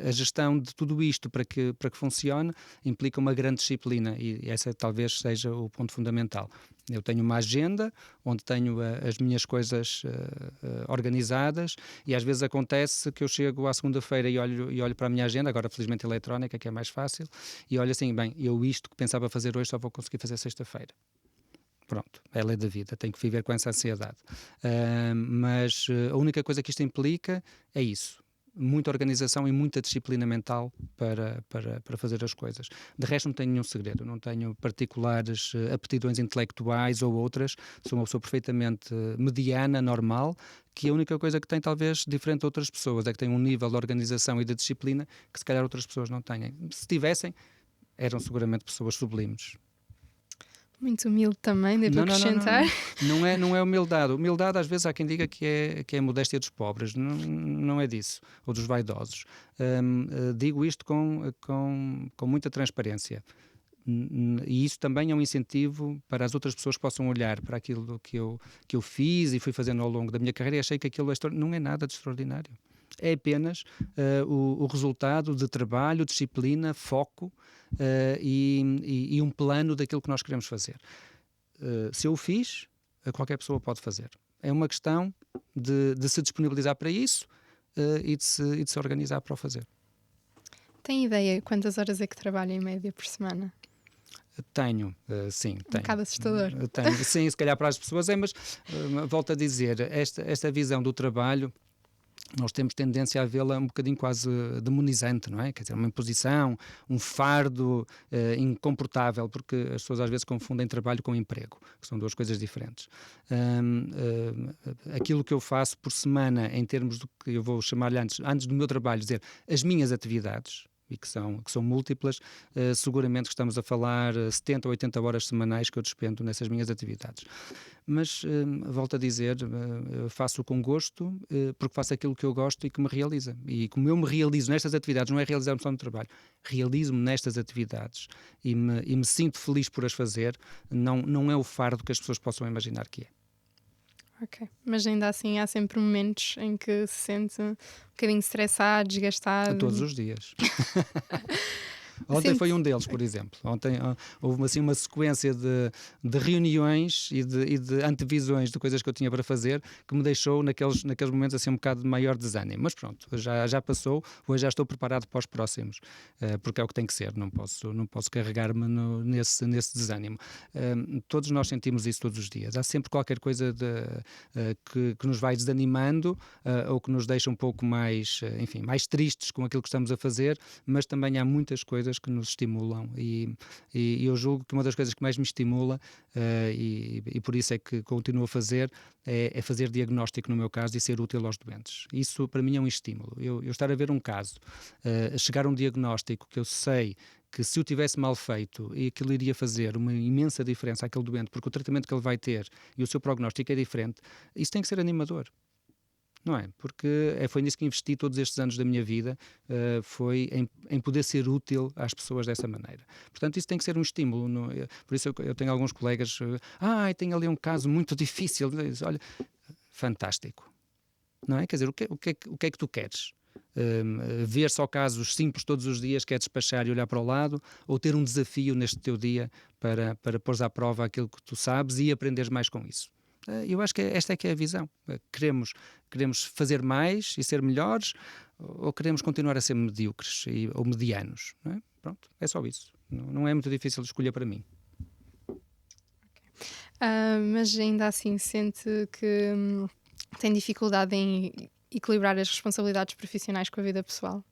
Speaker 3: A gestão de tudo isto para que funcione implica uma grande disciplina e essa talvez seja o ponto fundamental. Eu tenho uma agenda onde tenho as minhas coisas organizadas e às vezes acontece que eu chego à segunda-feira e olho para a minha agenda, agora felizmente eletrónica, que é mais fácil, e olho assim, bem, eu isto que pensava fazer hoje só vou conseguir fazer sexta-feira. Pronto, é a lei da vida, tenho que viver com essa ansiedade. Mas a única coisa que isto implica é isso. Muita organização e muita disciplina mental para fazer as coisas. De resto não tenho nenhum segredo, não tenho particulares aptidões intelectuais ou outras, sou uma pessoa perfeitamente mediana, normal, que a única coisa que tem talvez diferente de outras pessoas é que tem um nível de organização e de disciplina que se calhar outras pessoas não têm. Se tivessem, eram seguramente pessoas sublimes.
Speaker 2: Muito humilde também, devo acrescentar.
Speaker 3: Não é humildade. Humildade, às vezes, há quem diga que é a modéstia dos pobres. Não é disso. Ou dos vaidosos. Digo isto com muita transparência. E isso também é um incentivo para as outras pessoas que possam olhar para aquilo que eu fiz e fui fazendo ao longo da minha carreira e achei que aquilo não é nada de extraordinário. É apenas o resultado de trabalho, disciplina, foco e um plano daquilo que nós queremos fazer. Se eu o fiz, qualquer pessoa pode fazer. É uma questão de se disponibilizar para isso e de se organizar para o fazer.
Speaker 2: Tem ideia quantas horas é que trabalha em média por semana?
Speaker 3: Tenho, sim.
Speaker 2: Um bocado assustador.
Speaker 3: Tenho, sim, se calhar para as pessoas mas volto a dizer, esta visão do trabalho nós temos tendência a vê-la um bocadinho quase demonizante, não é? Quer dizer, uma imposição, um fardo incomportável, porque as pessoas às vezes confundem trabalho com emprego, que são duas coisas diferentes. Aquilo que eu faço por semana, em termos do que eu vou chamar-lhe antes do meu trabalho, dizer as minhas atividades, e que são múltiplas, seguramente que estamos a falar 70 ou 80 horas semanais que eu despendo nessas minhas atividades. Mas, volto a dizer, faço com gosto, porque faço aquilo que eu gosto e que me realiza. E como eu me realizo nestas atividades, não é realizar-me só no trabalho, realizo-me nestas atividades e me sinto feliz por as fazer, não é o fardo que as pessoas possam imaginar que é.
Speaker 2: Ok, mas ainda assim há sempre momentos em que se sente um bocadinho estressado, desgastado.
Speaker 3: Todos os dias. Ontem foi um deles, por exemplo. Ontem houve assim uma sequência de reuniões e de antevisões de coisas que eu tinha para fazer que me deixou naqueles momentos assim um bocado de maior desânimo. Mas pronto, já passou, hoje já estou preparado para os próximos, porque é o que tem que ser, não posso carregar-me nesse desânimo. Todos nós sentimos isso todos os dias. Há sempre qualquer coisa que nos vai desanimando ou que nos deixa um pouco mais, enfim, mais tristes com aquilo que estamos a fazer, mas também há muitas coisas que nos estimulam e eu julgo que uma das coisas que mais me estimula e por isso é que continuo a fazer é fazer diagnóstico no meu caso e ser útil aos doentes. Isso para mim é um estímulo. Eu estar a ver um caso, chegar a um diagnóstico que eu sei que se o tivesse mal feito e aquilo iria fazer uma imensa diferença àquele doente, porque o tratamento que ele vai ter e o seu prognóstico é diferente, isso tem que ser animador. Não é? Porque foi nisso que investi todos estes anos da minha vida, foi em poder ser útil às pessoas dessa maneira. Portanto, isso tem que ser um estímulo. Por isso eu tenho alguns colegas, tenho ali um caso muito difícil. Olha, fantástico. Não é? Quer dizer, o que é que tu queres? Ver só casos simples todos os dias, que é despachar e olhar para o lado, ou ter um desafio neste teu dia para pôr à prova aquilo que tu sabes e aprenderes mais com isso? Eu acho que esta é que é a visão. Queremos fazer mais e ser melhores, ou queremos continuar a ser medíocres ou medianos? Não é? Pronto, é só isso. Não é muito difícil de escolher para mim.
Speaker 2: Mas ainda assim sente que tem dificuldade em equilibrar as responsabilidades profissionais com a vida pessoal?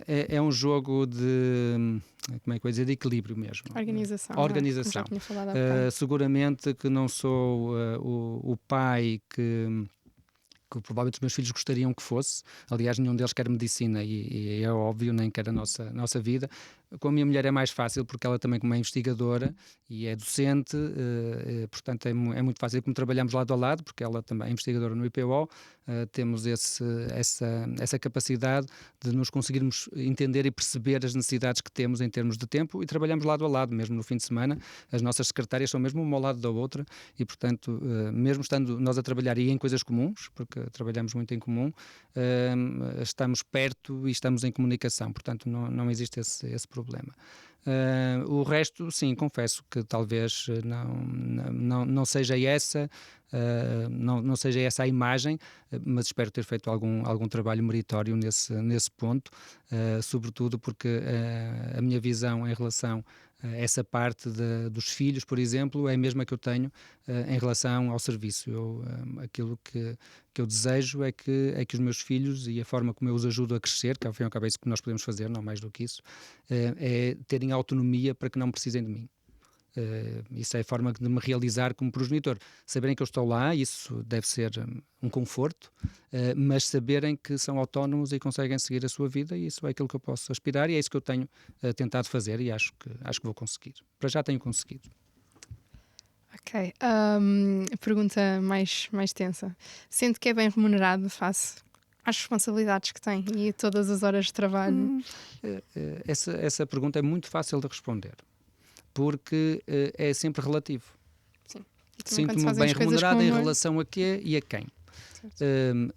Speaker 3: É um jogo de, como é que eu ia dizer, de equilíbrio mesmo.
Speaker 2: Organização. Já tinha falado há bocado.
Speaker 3: Seguramente que não sou o pai que provavelmente os meus filhos gostariam que fosse. Aliás, nenhum deles quer medicina e é óbvio, nem quer a nossa vida. Com a minha mulher é mais fácil, porque ela também, como é investigadora e é docente, portanto é muito fácil. Como trabalhamos lado a lado, porque ela também é investigadora no IPO, temos essa capacidade de nos conseguirmos entender e perceber as necessidades que temos em termos de tempo, e trabalhamos lado a lado, mesmo no fim de semana. As nossas secretárias são mesmo uma ao lado da outra, e portanto, mesmo estando nós a trabalhar e em coisas comuns, porque trabalhamos muito em comum, estamos perto e estamos em comunicação, portanto não existe esse problema. O resto, sim, confesso que talvez não seja essa, não seja essa a imagem, mas espero ter feito algum trabalho meritório nesse ponto, sobretudo porque a minha visão em relação a essa parte dos filhos, por exemplo, é a mesma que eu tenho em relação ao serviço. Aquilo que eu desejo é que os meus filhos, e a forma como eu os ajudo a crescer, que ao fim e ao cabo é isso que nós podemos fazer, não mais do que isso, é terem autonomia para que não precisem de mim. Isso é a forma de me realizar como progenitor. Saberem que eu estou lá, isso deve ser um conforto, mas saberem que são autónomos e conseguem seguir a sua vida, e isso é aquilo que eu posso aspirar, e é isso que eu tenho tentado fazer, e acho que vou conseguir. Para já tenho conseguido.
Speaker 2: Ok. Pergunta mais tensa. Sente que é bem remunerado face às responsabilidades que tem e a todas as horas de trabalho?
Speaker 3: Essa pergunta é muito fácil de responder, porque é sempre relativo.
Speaker 2: Sim.
Speaker 3: Sinto-me bem remunerado em relação a quê e a quem.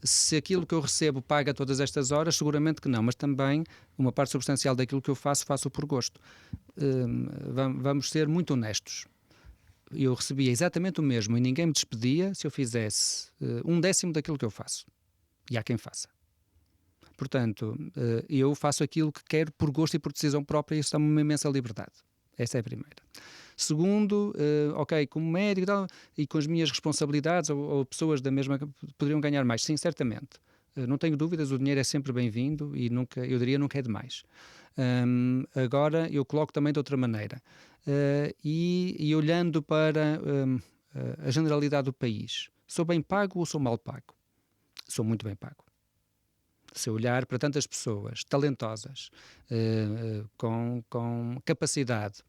Speaker 3: Se aquilo que eu recebo paga todas estas horas, seguramente que não, mas também uma parte substancial daquilo que eu faço por gosto. Vamos ser muito honestos. Eu recebia exatamente o mesmo e ninguém me despedia se eu fizesse 1/10 daquilo que eu faço. E há quem faça. Portanto, eu faço aquilo que quero por gosto e por decisão própria, e isso dá-me uma imensa liberdade. Essa é a primeira. Segundo, como médico e com as minhas responsabilidades, ou pessoas da mesma poderiam ganhar mais. Sim, certamente. Não tenho dúvidas, o dinheiro é sempre bem-vindo e eu diria nunca é demais. Agora, eu coloco também de outra maneira. E olhando para a generalidade do país, sou bem pago ou sou mal pago? Sou muito bem pago. Se eu olhar para tantas pessoas talentosas, com capacidade,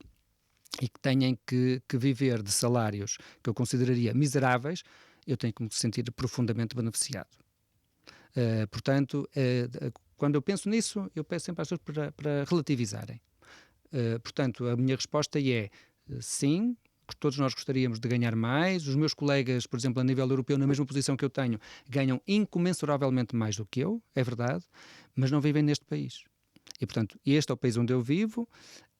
Speaker 3: e que tenham que viver de salários que eu consideraria miseráveis, eu tenho que me sentir profundamente beneficiado. Portanto, quando eu penso nisso, eu peço sempre às pessoas para relativizarem. Portanto, a minha resposta é sim, todos nós gostaríamos de ganhar mais. Os meus colegas, por exemplo, a nível europeu, na mesma posição que eu tenho, ganham incomensuravelmente mais do que eu, é verdade, mas não vivem neste país. E, portanto, este é o país onde eu vivo.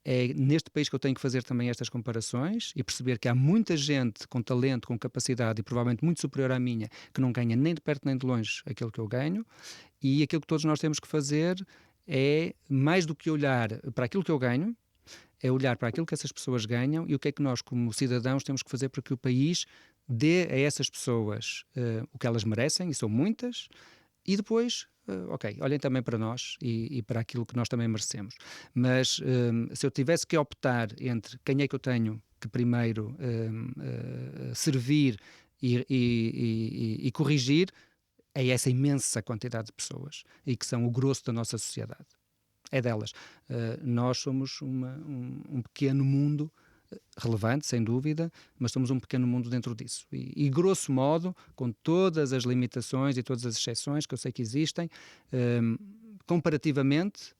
Speaker 3: É neste país que eu tenho que fazer também estas comparações e perceber que há muita gente com talento, com capacidade e provavelmente muito superior à minha, que não ganha nem de perto nem de longe aquilo que eu ganho, e aquilo que todos nós temos que fazer é, mais do que olhar para aquilo que eu ganho, é olhar para aquilo que essas pessoas ganham e o que é que nós, como cidadãos, temos que fazer para que o país dê a essas pessoas o que elas merecem, e são muitas, e depois olhem também para nós e para aquilo que nós também merecemos. Mas se eu tivesse que optar entre quem é que eu tenho que primeiro servir e corrigir, é essa imensa quantidade de pessoas e que são o grosso da nossa sociedade. É delas. Nós somos um pequeno mundo, relevante, sem dúvida, mas somos um pequeno mundo dentro disso. E grosso modo, com todas as limitações e todas as exceções que eu sei que existem, comparativamente,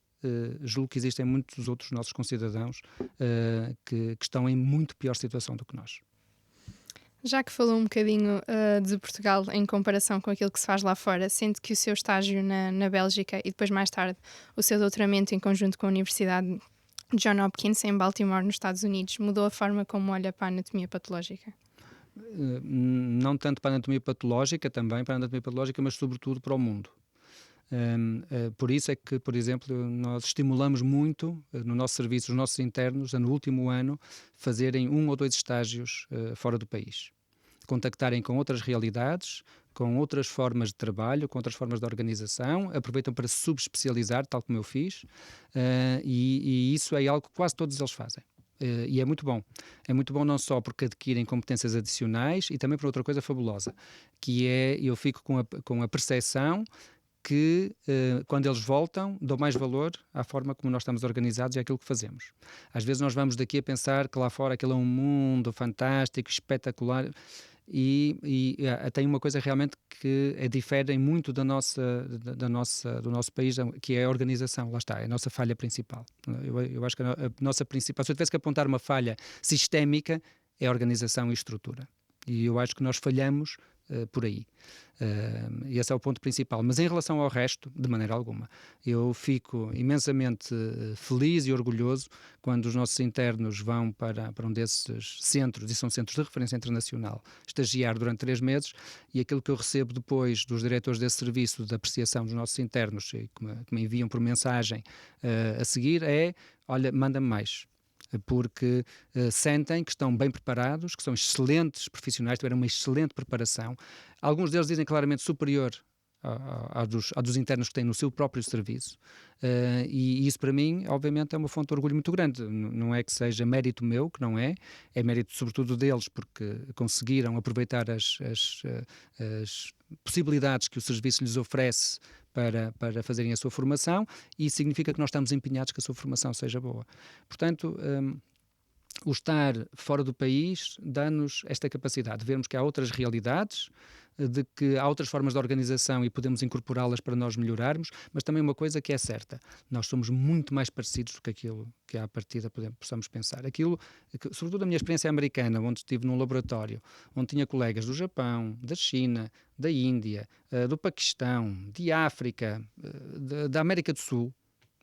Speaker 3: julgo que existem muitos outros nossos concidadãos que estão em muito pior situação do que nós.
Speaker 2: Já que falou um bocadinho de Portugal em comparação com aquilo que se faz lá fora, sente que o seu estágio na Bélgica e depois mais tarde o seu doutoramento em conjunto com a Universidade John Hopkins, em Baltimore, nos Estados Unidos, mudou a forma como olha para a anatomia patológica?
Speaker 3: Não tanto para a anatomia patológica, também para a anatomia patológica, mas sobretudo para o mundo. Por isso é que, por exemplo, nós estimulamos muito no nosso serviço, os nossos internos, no último ano, fazerem 1 ou 2 estágios fora do país. Contactarem com outras realidades, com outras formas de trabalho, com outras formas de organização, aproveitam para se subespecializar, tal como eu fiz, e isso é algo que quase todos eles fazem. E é muito bom. É muito bom não só porque adquirem competências adicionais, e também por outra coisa fabulosa, que é, eu fico com a percepção que, quando eles voltam, dão mais valor à forma como nós estamos organizados e àquilo que fazemos. Às vezes nós vamos daqui a pensar que lá fora aquilo é um mundo fantástico, espetacular, e tem uma coisa realmente que difere muito do nosso país, que é a organização. Lá está, é a nossa falha principal. Eu acho que a nossa principal, se eu tivesse que apontar uma falha sistémica, é a organização e estrutura. E eu acho que nós falhamos por aí. E esse é o ponto principal. Mas em relação ao resto, de maneira alguma. Eu fico imensamente feliz e orgulhoso quando os nossos internos vão para um desses centros, e são centros de referência internacional, estagiar durante 3 meses, e aquilo que eu recebo depois dos diretores desse serviço de apreciação dos nossos internos, que me enviam por mensagem a seguir, é: olha, manda-me mais. Porque sentem que estão bem preparados, que são excelentes profissionais, tiveram uma excelente preparação. Alguns deles dizem claramente superior a dos internos que têm no seu próprio serviço, e isso para mim, obviamente, é uma fonte de orgulho muito grande. Não é que seja mérito meu, que não é mérito sobretudo deles, porque conseguiram aproveitar as possibilidades que o serviço lhes oferece para fazerem a sua formação, e isso significa que nós estamos empenhados que a sua formação seja boa. Portanto, o estar fora do país dá-nos esta capacidade de vermos que há outras realidades, de que há outras formas de organização e podemos incorporá-las para nós melhorarmos, mas também uma coisa que é certa: nós somos muito mais parecidos do que aquilo que à partida possamos pensar. Aquilo, sobretudo a minha experiência americana, onde estive num laboratório, onde tinha colegas do Japão, da China, da Índia, do Paquistão, de África, da América do Sul,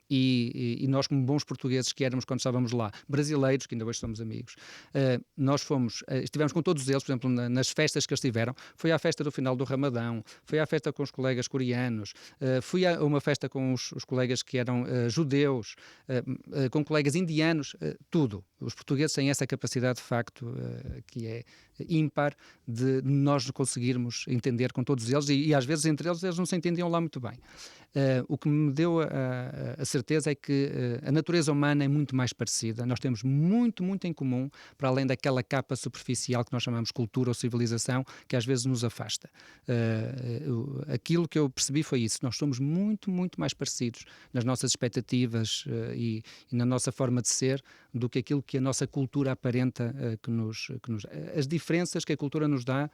Speaker 3: e nós, como bons portugueses que éramos quando estávamos lá, brasileiros, que ainda hoje somos amigos, nós estivemos com todos eles, por exemplo, nas festas que eles tiveram. Fui à festa do final do Ramadão, fui à festa com os colegas coreanos, fui a uma festa com os colegas que eram judeus, com colegas indianos, tudo. Os portugueses têm essa capacidade, de facto, que é ímpar, de nós conseguirmos entender com todos eles, e às vezes entre eles não se entendiam lá muito bem. O que me deu a certeza é que a natureza humana é muito mais parecida. Nós temos muito, muito em comum, para além daquela capa superficial que nós chamamos cultura ou civilização, que às vezes nos afasta. Aquilo que eu percebi foi isso: nós somos muito, muito mais parecidos nas nossas expectativas e na nossa forma de ser, do que aquilo que a nossa cultura aparenta as diferenças que a cultura nos dá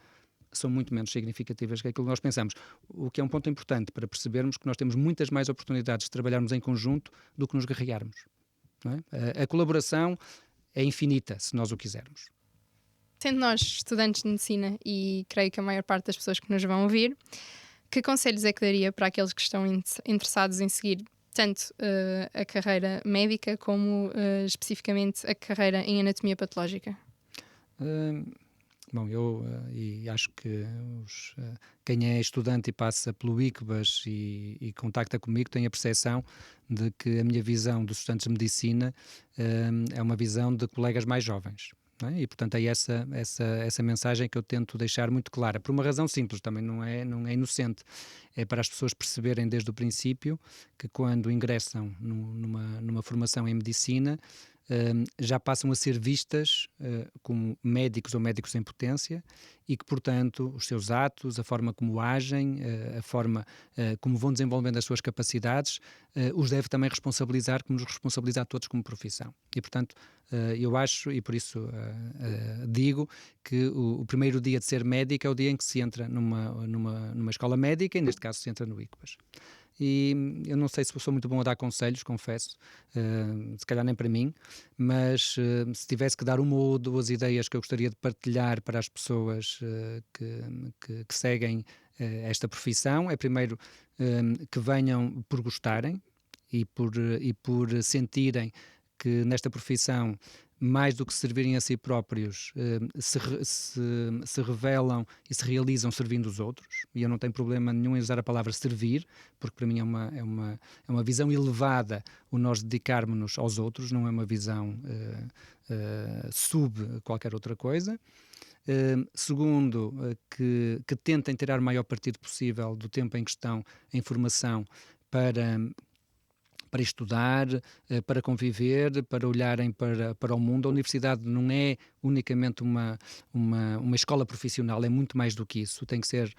Speaker 3: são muito menos significativas que aquilo que nós pensamos, o que é um ponto importante para percebermos que nós temos muitas mais oportunidades de trabalharmos em conjunto do que nos guerrearmos. Não é? A colaboração é infinita, se nós o quisermos.
Speaker 2: Sendo nós estudantes de medicina, e creio que a maior parte das pessoas que nos vão ouvir, que conselhos é que daria para aqueles que estão interessados em seguir tanto a carreira médica como especificamente a carreira em anatomia patológica?
Speaker 3: Bom, eu e acho que quem é estudante e passa pelo ICBAS e contacta comigo tem a percepção de que a minha visão dos estudantes de medicina é uma visão de colegas mais jovens. Não é? E, portanto, é essa mensagem que eu tento deixar muito clara, por uma razão simples, também não é inocente. É para as pessoas perceberem desde o princípio que, quando ingressam numa formação em medicina, já passam a ser vistas como médicos ou médicos em potência, e que, portanto, os seus atos, a forma como agem, a forma como vão desenvolvendo as suas capacidades, os deve também responsabilizar, como nos responsabiliza a todos como profissão. E, portanto, eu acho, e por isso digo, que o primeiro dia de ser médico é o dia em que se entra numa escola médica, e neste caso se entra no ICBAS. E eu não sei se sou muito bom a dar conselhos, confesso, se calhar nem para mim, mas se tivesse que dar uma ou duas ideias que eu gostaria de partilhar para as pessoas que seguem esta profissão, é primeiro que venham por gostarem e por sentirem que nesta profissão, mais do que servirem a si próprios, se revelam e se realizam servindo os outros. E eu não tenho problema nenhum em usar a palavra servir, porque para mim é uma visão elevada o nós dedicarmos-nos aos outros, não é uma visão sub qualquer outra coisa. Segundo, que tentem tirar o maior partido possível do tempo em que estão em formação para estudar, para conviver, para olharem para o mundo. A universidade não é unicamente uma escola profissional, é muito mais do que isso, tem que ser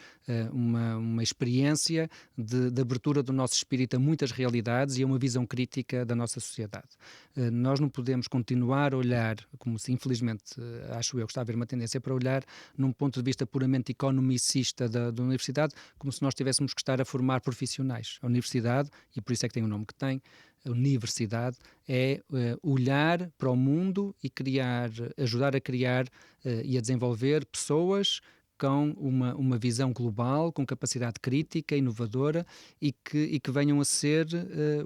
Speaker 3: uma experiência de abertura do nosso espírito a muitas realidades e a uma visão crítica da nossa sociedade. Nós não podemos continuar a olhar, como se infelizmente acho eu que está a haver uma tendência para olhar num ponto de vista puramente economicista da universidade, como se nós tivéssemos que estar a formar profissionais. A universidade, e por isso é que tem o nome que tem, a universidade é olhar para o mundo e ajudar a criar e a desenvolver pessoas com uma visão global, com capacidade crítica, inovadora e que venham a ser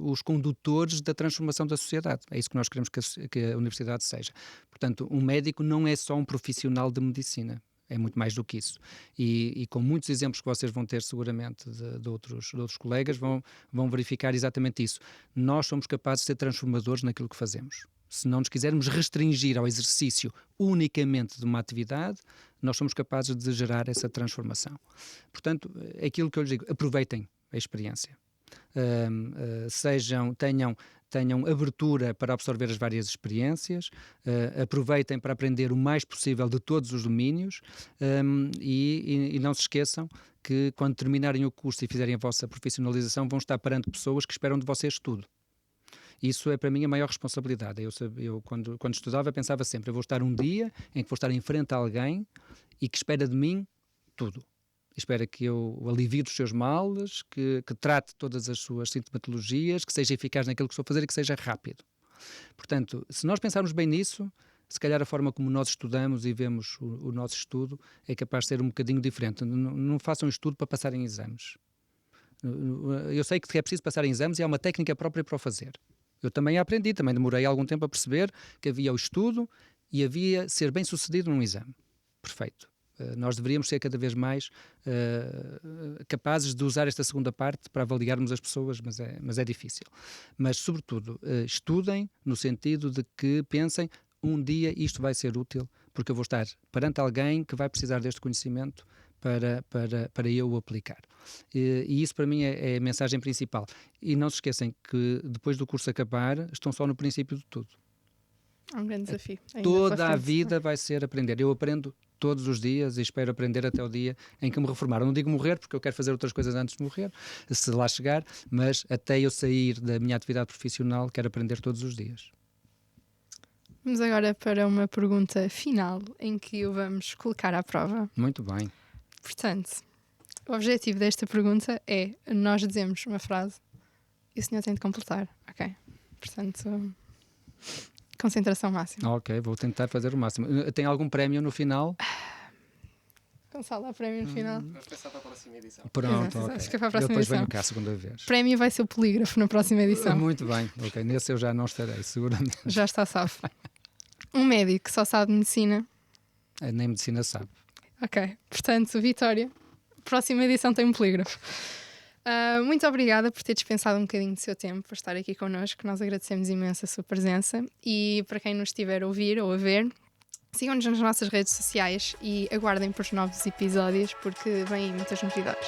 Speaker 3: os condutores da transformação da sociedade. É isso que nós queremos que a universidade seja. Portanto, um médico não é só um profissional de medicina. É muito mais do que isso. E com muitos exemplos que vocês vão ter seguramente de outros colegas, vão verificar exatamente isso. Nós somos capazes de ser transformadores naquilo que fazemos. Se não nos quisermos restringir ao exercício unicamente de uma atividade, nós somos capazes de gerar essa transformação. Portanto, é aquilo que eu lhes digo, aproveitem a experiência. Tenham abertura para absorver as várias experiências, aproveitem para aprender o mais possível de todos os domínios e não se esqueçam que quando terminarem o curso e fizerem a vossa profissionalização vão estar perante pessoas que esperam de vocês tudo. Isso é para mim a maior responsabilidade. Eu quando estudava pensava sempre, eu vou estar um dia em que vou estar em frente a alguém e que espera de mim tudo. Espera que eu alivie dos seus males, que trate todas as suas sintomatologias, que seja eficaz naquilo que estou a fazer e que seja rápido. Portanto, se nós pensarmos bem nisso, se calhar a forma como nós estudamos e vemos o nosso estudo é capaz de ser um bocadinho diferente. Não façam estudo para passar em exames. Eu sei que é preciso passar em exames e há uma técnica própria para o fazer. Eu também aprendi, também demorei algum tempo a perceber que havia o estudo e havia ser bem sucedido num exame. Perfeito. Nós deveríamos ser cada vez mais capazes de usar esta segunda parte para avaliarmos as pessoas, mas é difícil. Mas, sobretudo, estudem no sentido de que pensem um dia isto vai ser útil, porque eu vou estar perante alguém que vai precisar deste conhecimento para eu o aplicar. E isso para mim é a mensagem principal. E não se esqueçam que depois do curso acabar, estão só no princípio de tudo.
Speaker 2: É um grande desafio.
Speaker 3: Toda a vida vai ser aprender. Eu aprendo todos os dias e espero aprender até o dia em que me reformar. Eu não digo morrer, porque eu quero fazer outras coisas antes de morrer, se lá chegar, mas até eu sair da minha atividade profissional, quero aprender todos os dias.
Speaker 2: Vamos agora para uma pergunta final, em que o vamos colocar à prova.
Speaker 3: Muito bem.
Speaker 2: Portanto, o objetivo desta pergunta é nós dizemos uma frase e o senhor tem de completar, ok? Portanto, concentração máxima.
Speaker 3: Ok, vou tentar fazer o máximo. Tem algum prémio no final?
Speaker 2: Gonçalo, há prémio no final.
Speaker 1: Vamos pensar para a próxima edição.
Speaker 3: Pronto,
Speaker 2: Exato,
Speaker 3: ok.
Speaker 2: acho que é para a
Speaker 3: Eu
Speaker 2: próxima
Speaker 3: depois
Speaker 2: edição.
Speaker 3: venho cá a segunda vez.
Speaker 2: Prémio vai ser o polígrafo na próxima edição.
Speaker 3: Muito bem, ok. Nesse eu já não estarei, seguramente.
Speaker 2: Já está salvo. Um médico só sabe medicina.
Speaker 3: Nem medicina sabe.
Speaker 2: Ok, portanto, Vitória, próxima edição tem um polígrafo. Muito obrigada por ter dispensado um bocadinho do seu tempo para estar aqui connosco. Nós agradecemos imenso a sua presença e para quem nos estiver a ouvir ou a ver, sigam-nos nas nossas redes sociais e aguardem por novos episódios porque vêm muitas novidades.